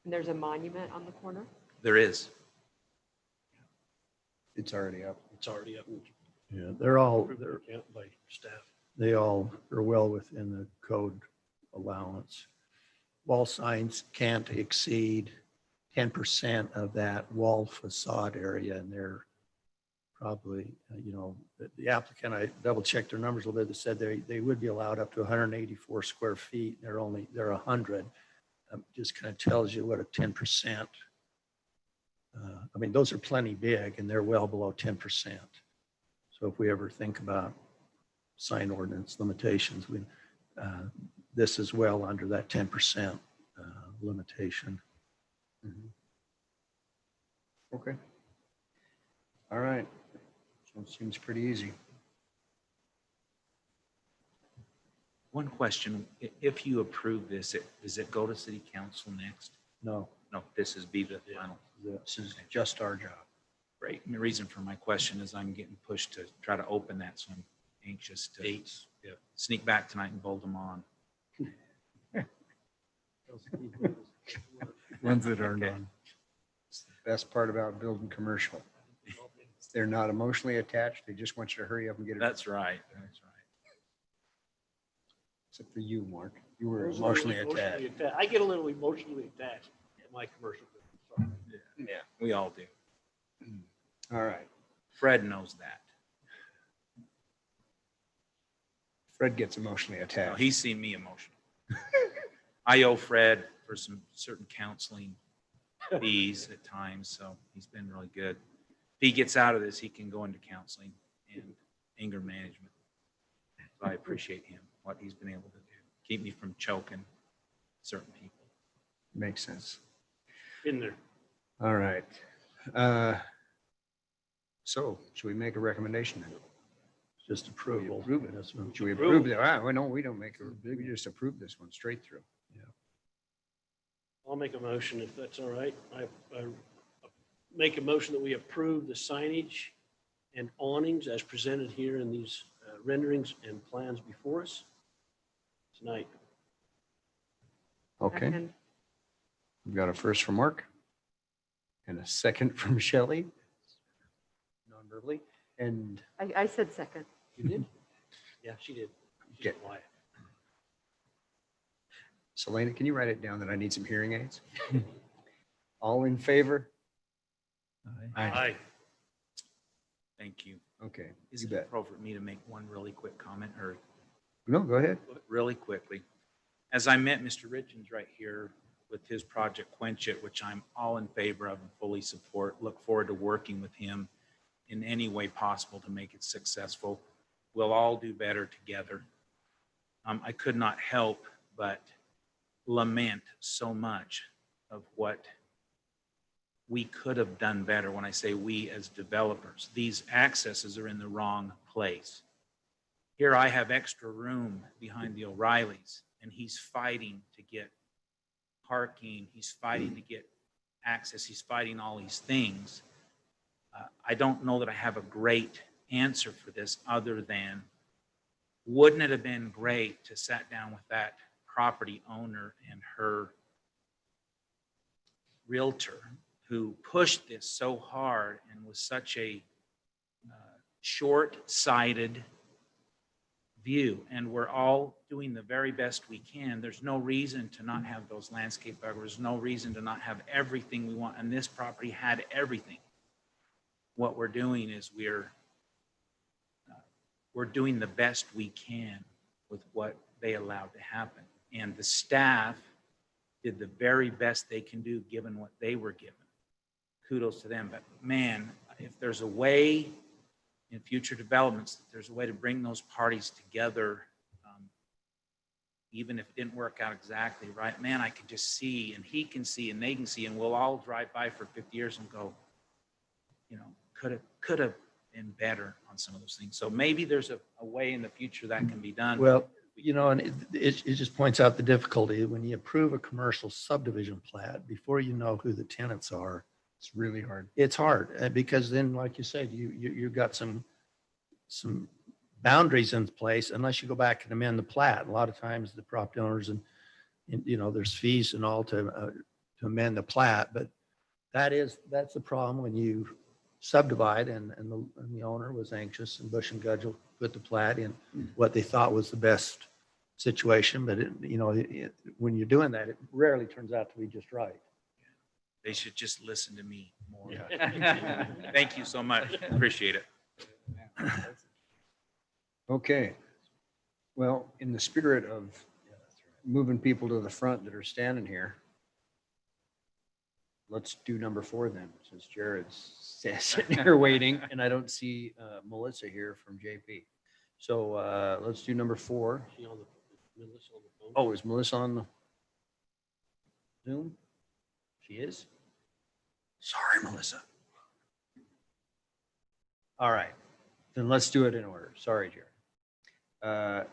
And there's a monument on the corner? There is. It's already up. It's already up. Yeah, they're all, Count by staff. they all are well within the code allowance. Wall signs can't exceed 10% of that wall facade area, and they're probably, the applicant, I double checked their numbers a little bit, they said they would be allowed up to 184 square feet. They're 100. Just kind of tells you what a 10%. I mean, those are plenty big, and they're well below 10%. So if we ever think about sign ordinance limitations, this is well under that 10% limitation. Okay. All right. So it seems pretty easy. One question, if you approve this, does it go to city council next? No, No, this is be the final. This is just our job. Great. And the reason for my question is I'm getting pushed to try to open that, so I'm anxious to Dates. Yeah. sneak back tonight and bolt them on. Ones that aren't Okay. on. It's the best part about building commercial. They're not emotionally attached. They just want you to hurry up and get it. That's right. That's right. Except for you, Mark. You were emotionally attached. I get a little emotionally attached to my commercial business. Sorry. Yeah, we all do. All right. Fred knows that. Fred gets emotionally No, attached. he's seen me emotional. I owe Fred for some certain counseling fees at times, so he's been really good. If he gets out of this, he can go into counseling and anger management. So I appreciate him, what he's been able to do, keep me from choking certain people. Makes sense. Been there. All right. So should we make a recommendation then? just approval. Approve it. This one. Should we approve that? Ah, well, no, we don't make we just approve this one straight through. I'll make a motion if that's all right. I make a motion that we approve the signage and awnings as presented here in these renderings and plans before us tonight. Okay. Second. We've got a first from Mark and a second from Shelley, non-verbally, and I said second. you did? Yeah, she did. She's Okay. quiet. Selena, can you write it down that I need some hearing aids? All in favor? Aye. Thank you. Okay, Is you it bet. appropriate for me to make one really quick comment or No, go ahead. really quickly? As I met Mr. Richens right here with his project Quench It, which I'm all in favor of and fully support, look forward to working with him in any way possible to make it successful. We'll all do better together. I could not help but lament so much of what we could have done better. When I say we as developers, these accesses are in the wrong place. Here I have extra room behind the O'Reillys, and he's fighting to get parking, he's fighting to get access, he's fighting all these things. I don't know that I have a great answer for this other than, wouldn't it have been great to sit down with that property owner and her realtor who pushed this so hard and was such a short-sighted view, and we're all doing the very best we can. There's no reason to not have those landscape buffers, no reason to not have everything we want, and this property had everything. What we're doing is we're doing the best we can with what they allowed to happen, and the staff did the very best they can do given what they were given. Kudos to them. But man, if there's a way in future developments, if there's a way to bring those parties together, even if it didn't work out exactly right, man, I could just see, and he can see, and they can see, and we'll all drive by for 50 years and go, you know, could have been better on some of those things. So maybe there's a way in the future that can be done. Well, you know, and it just points out the difficulty when you approve a commercial subdivision plat before you know who the tenants are. It's really hard. It's hard because then, like you said, you've got some boundaries in place unless you go back and amend the plat. A lot of times the property owners and you know, there's fees and all to amend the plat, but that's the problem when you subdivide and the owner was anxious and Bush and Gudgel put the plat in what they thought was the best situation. But when you're doing that, it rarely turns out to be just right. They should just listen to me more. Yeah. Thank you so much. Appreciate it. Okay. Well, in the spirit of moving people to the front that are standing here, let's do number 4 then, since Jared's sitting here waiting and I don't see Melissa here from JP. So let's do number 4. She on the, Melissa on the phone? Oh, is Melissa on the Zoom? She is? Sorry, Melissa. All right, then let's do it in order. Sorry, Jared.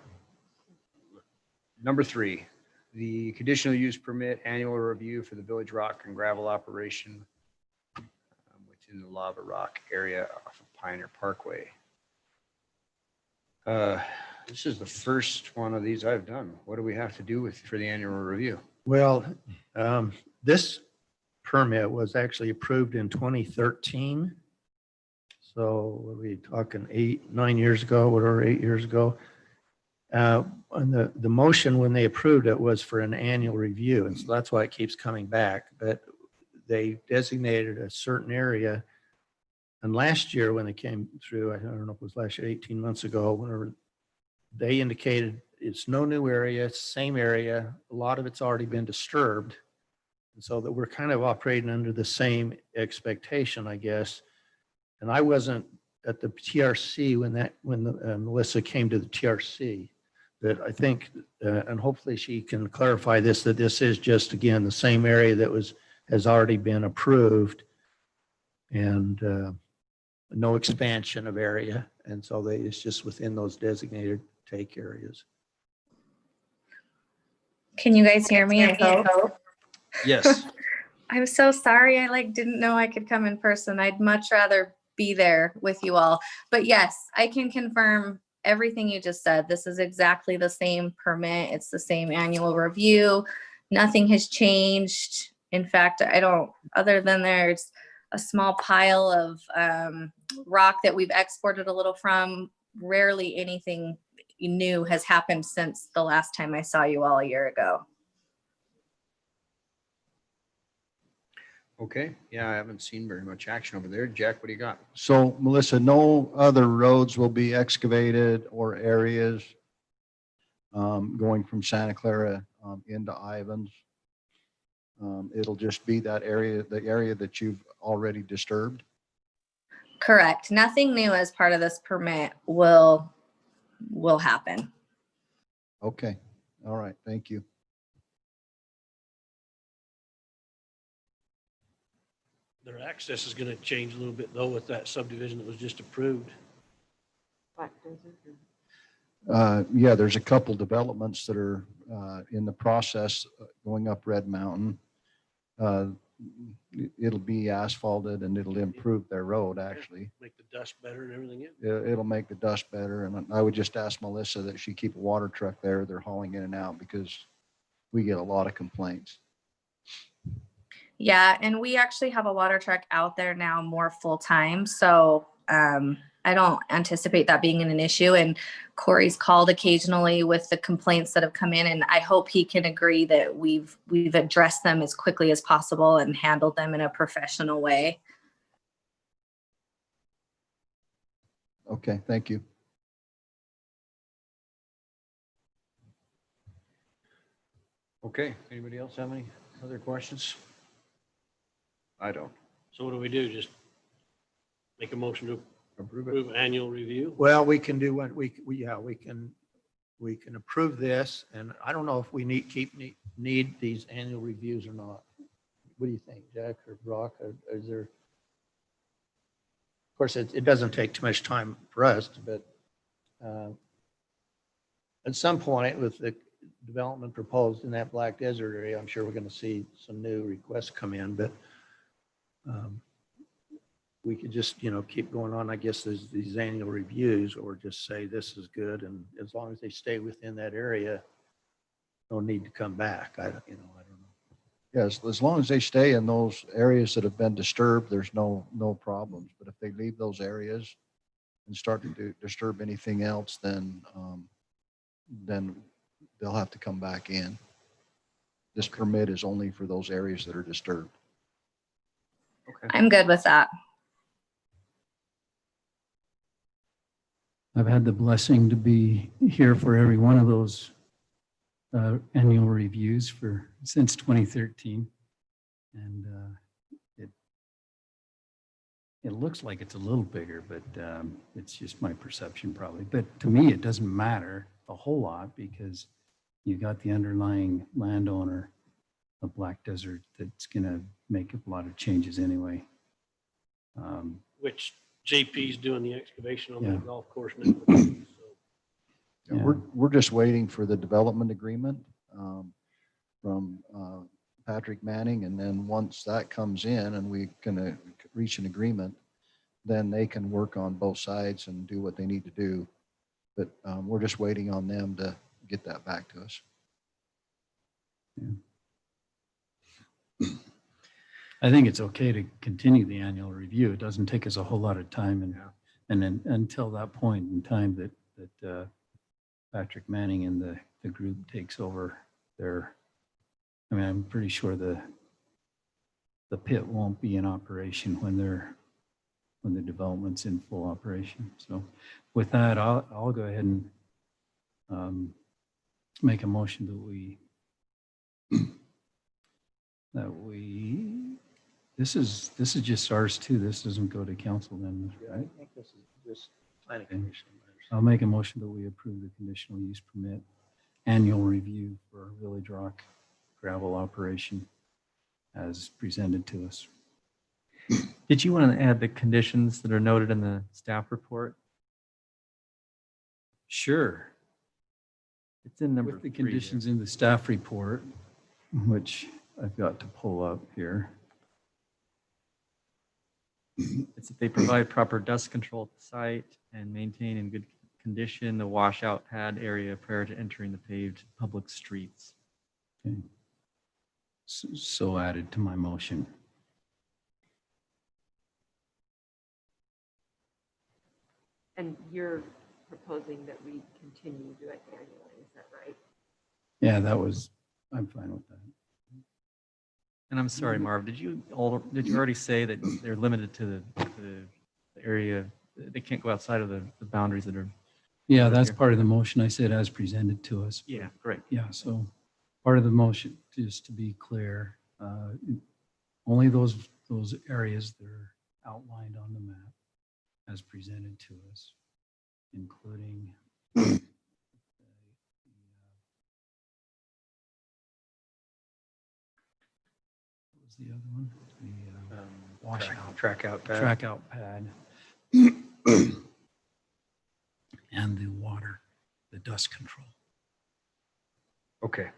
Number 3, the conditional use permit annual review for the Village Rock and Gravel operation within the Lava Rock area off of Pioneer Parkway. This is the first one of these I've done. What do we have to do for the annual review? Well, this permit was actually approved in 2013. So what are we talking, 9 years ago, whatever, 8 years ago? And the motion when they approved it was for an annual review. And so that's why it keeps coming back. But they designated a certain area. And last year when they came through, I don't know if it was last year, 18 months ago, whenever they indicated it's no new area, it's the same area. A lot of it's already been disturbed. And so that we're kind of operating under the same expectation, I guess. And I wasn't at the TRC when Melissa came to the TRC. That I think, and hopefully she can clarify this, that this is just, again, the same area that has already been approved and no expansion of area. And so it's just within those designated take areas. Can you guys hear me? I hope. Yes. I'm so sorry. I didn't know I could come in person. I'd much rather be there with you all. But yes, I can confirm everything you just said. This is exactly the same permit. It's the same annual review. Nothing has changed. In fact, other than there's a small pile of rock that we've exported a little from, rarely anything new has happened since the last time I saw you all a year ago. Okay. Yeah, I haven't seen very much action over there. Jack, what do you got? So Melissa, no other roads will be excavated or areas going from Santa Clara into Ivans. It'll just be that area, the area that you've already disturbed. Correct. Nothing new as part of this permit will happen. Okay. All right. Thank you. Their access is gonna change a little bit though with that subdivision that was just approved. Yeah, there's a couple developments that are in the process going up Red Mountain. It'll be asphalted and it'll improve their road, actually. Make the dust better and everything. It'll make the dust better. And I would just ask Melissa that she keep a water truck there. They're hauling in and out because we get a lot of complaints. Yeah, and we actually have a water truck out there now more full time. So I don't anticipate that being an issue. And Corey's called occasionally with the complaints that have come in, and I hope he can agree that we've addressed them as quickly as possible and handled them in a professional way. Okay, thank you. Okay, anybody else have any other questions? I don't. So what do we do? Just make a motion to Approve it. approve annual review? Well, we can do what we can approve this, and I don't know if we need these annual reviews or not. What do you think, Jack or Brock? Is there? Of course, it doesn't take too much time for us, but at some point with the development proposed in that Black Desert area, I'm sure we're going to see some new requests come in, but we could just, keep going on. I guess there's these annual reviews, or just say this is good, and as long as they stay within that area, no need to come back. I don't know. Yes, as long as they stay in those areas that have been disturbed, there's no problems. But if they leave those areas and start to disturb anything else, then they'll have to come back in. This permit is only for those areas that are disturbed. Okay. I'm good with that. I've had the blessing to be here for every one of those annual reviews since 2013. And it looks like it's a little bigger, but it's just my perception probably. But to me, it doesn't matter a whole lot because you got the underlying landowner of Black Desert that's going to make a lot of changes anyway. Which JP's doing the excavation on the Yeah. golf course now. So Yeah, we're just waiting for the development agreement from Patrick Manning, and then once that comes in and we can reach an agreement, then they can work on both sides and do what they need to do. But we're just waiting on them to get that back to us. I think it's okay to continue the annual review. It doesn't take us a whole lot of time, and then until that point in time that Patrick Manning and the group takes over I'm pretty sure the pit won't be in operation when the development's in full operation. So with that, I'll go ahead and make a motion that we this is just ours too. This doesn't go to council then, I right? think this is just planning commission. I'll make a motion that we approve the conditional use permit annual review for Village Rock gravel operation as presented to us. Did you want to add the conditions that are noted in the staff report? Sure. It's in number With the 3 there. conditions in the staff report, which I've got to pull up here. It's that they provide proper dust control at the site and maintain in good condition the washout pad area prior to entering the paved public streets. Okay. So added to my motion. And you're proposing that we continue to do it annually, is that right? Yeah, I'm fine with that. And I'm sorry, Marv, did you already say that they're limited to the area? They can't go outside of the boundaries that are. Yeah, that's part of the motion. I said as presented to us. Yeah, great. Yeah, so part of the motion, just to be clear, only those areas that are outlined on the map as presented to us, including what was the other one? The washout. Track out pad. Track out pad. And the water the dust control. Okay.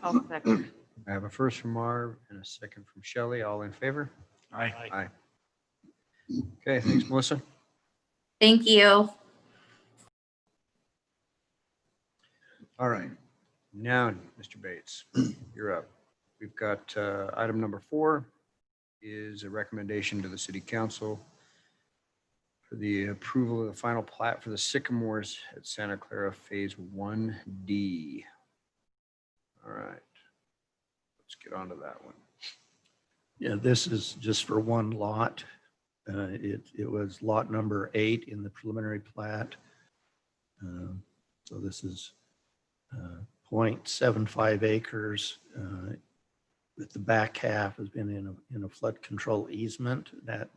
I'll second. I have a first from Marv and a second from Shelley. All in favor? Aye. Aye. Okay, thanks, Melissa. Thank you. All right. Now, Mr. Bates, you're up. We've got item number 4 is a recommendation to the city council for the approval of the final plat for the Sycamores at Santa Clara Phase 1D. All right. Let's get on to that one. Yeah, this is just for one lot. It was lot number 8 in the preliminary plat. So this is 0.75 acres. With the back half has been in a flood control easement that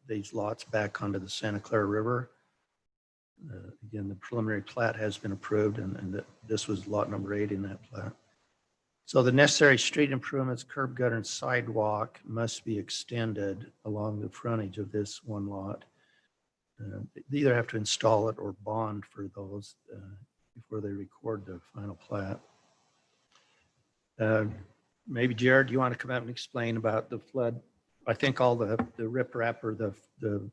these lots back onto the Santa Clara River. Again, the preliminary plat has been approved, and this was lot number 8 in that plat. So the necessary street improvements, curb, gutter, and sidewalk must be extended along the frontage of this one lot. They either have to install it or bond for those before they record the final plat. Maybe Jared, you want to come out and explain about the flood? I think all the riprap or the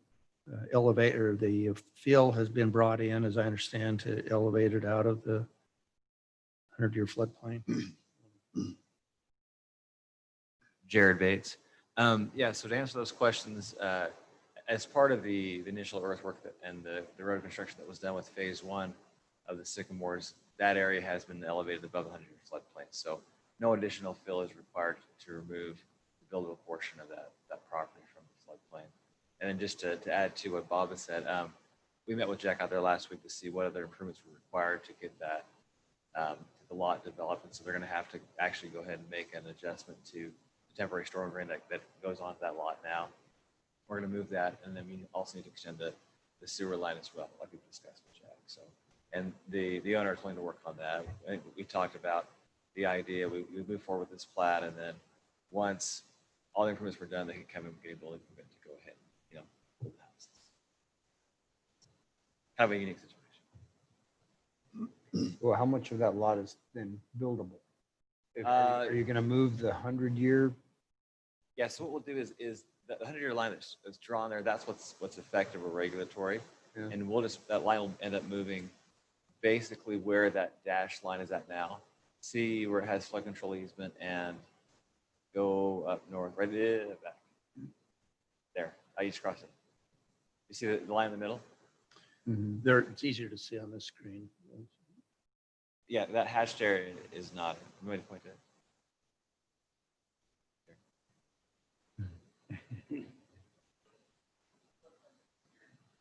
elevator, the fill has been brought in, as I understand, to elevate it out of the 100-year floodplain. Jared Bates. Yeah, so to answer those questions, as part of the initial earthwork and the road construction that was done with phase 1 of the Sycamores, that area has been elevated above the 100-year floodplain. So no additional fill is required to remove the buildable portion of that property from the floodplain. And then just to add to what Bob has said, we met with Jack out there last week to see what other improvements were required to get that the lot developed. And so they're going to have to actually go ahead and make an adjustment to the temporary storm drain that goes onto that lot now. We're going to move that, and then we also need to extend the sewer line as well, like we discussed with Jack. So, and the owner is willing to work on that. I think we talked about the idea. We move forward with this plat, and then once all the improvements were done, they can come in and get a building permit to go ahead and, build the houses. Have a unique situation. Well, how much of that lot is then buildable? Are you going to move the 100-year? Yeah, so what we'll do is the 100-year line that's drawn there, that's what's effective or regulatory. Yeah. And that line will end up moving basically where that dashed line is at now. See where it has flood control easement and go up north, right back. There, I just crossed it. You see the line in the middle? There, it's easier to see on this screen. Yeah, that hatched area is not. I'm going to point to it.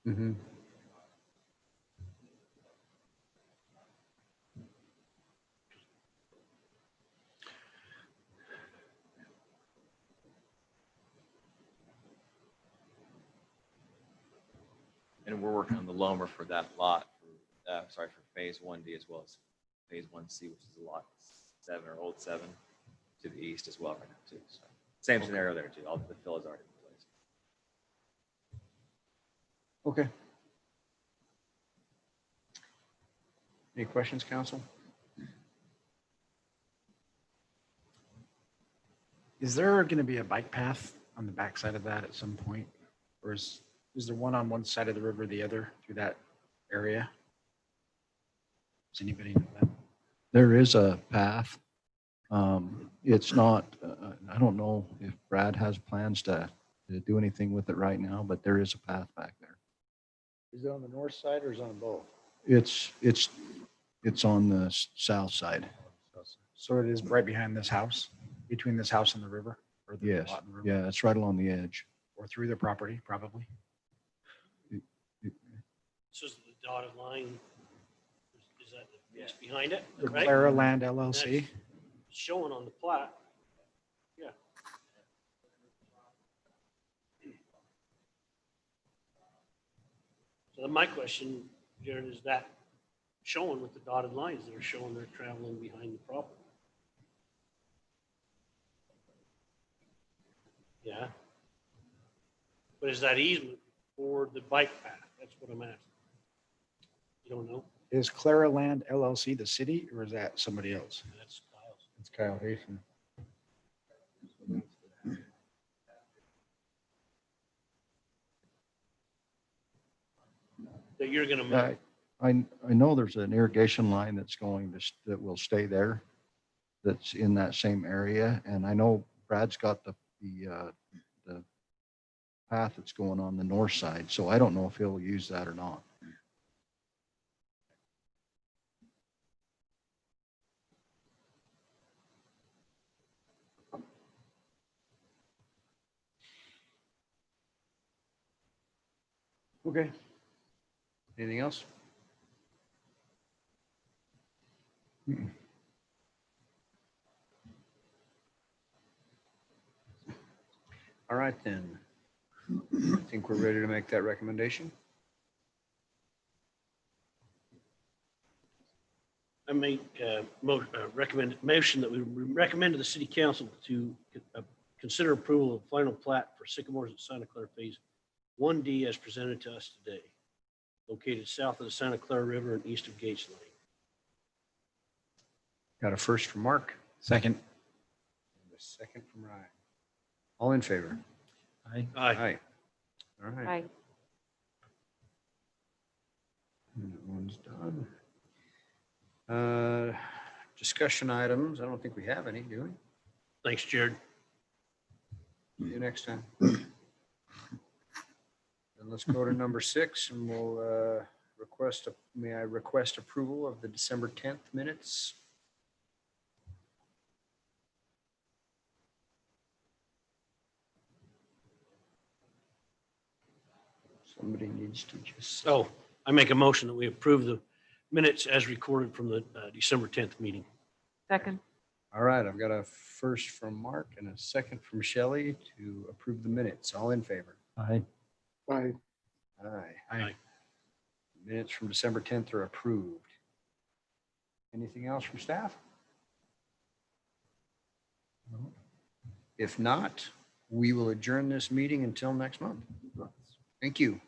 Mm-hmm. And we're working on the loamer for that lot, for phase 1D as well as phase 1C, which is a lot 7 or old 7 to the east as well right now too. So same scenario there too. All the fill is already in place. Okay. Any questions, council? Is there going to be a bike path on the backside of that at some point? Or is there one on one side of the river, the other through that area? Does anybody know that? There is a path. It's not, I don't know if Brad has plans to do anything with it right now, but there is a path back there. Is it on the north side or is it on both? It's on the south side. So it is right behind this house, between this house and the river? Or the Yes, lot and the river? yeah, it's right along the edge. Or through the property, probably? So is the dotted line, is that the piece behind it? The right? Clara Land LLC? That's showing on the plat. Yeah. So then my question, Jared, is that showing with the dotted lines, they're showing they're traveling behind the property? Yeah. But is that easement for the bike path? That's what I'm asking. You don't know? Is Clara Land LLC the city or is that somebody else? That's Kyle's. It's Kyle Hafen. That you're gonna Yeah, move. I know there's an irrigation line that's going to, that will stay there. That's in that same area. And I know Brad's got the path that's going on the north side. So I don't know if he'll use that or not. Okay. Anything else? All right, then. I think we're ready to make that recommendation. I make recommend motion that we recommend to the city council to consider approval of final plat for Sycamores at Santa Clara Phase 1D as presented to us today, located south of the Santa Clara River and east of Gates Lane. Got a first from Mark. Second. And a second from Ryan. All in favor? Aye. Aye. All right. Aye. And that one's done. Discussion items. I don't think we have any, do we? Thanks, Jared. See you next time. Then let's go to number 6 and we'll may I request approval of the December 10th minutes? Somebody needs to just. Oh, I make a motion that we approve the minutes as recorded from the December 10th meeting. Second. All right, I've got a first from Mark and a second from Shelley to approve the minutes. All in favor? Aye. Aye. Aye. Aye. Minutes from December 10th are approved. Anything else from staff? If not, we will adjourn this meeting until next month. Thank you.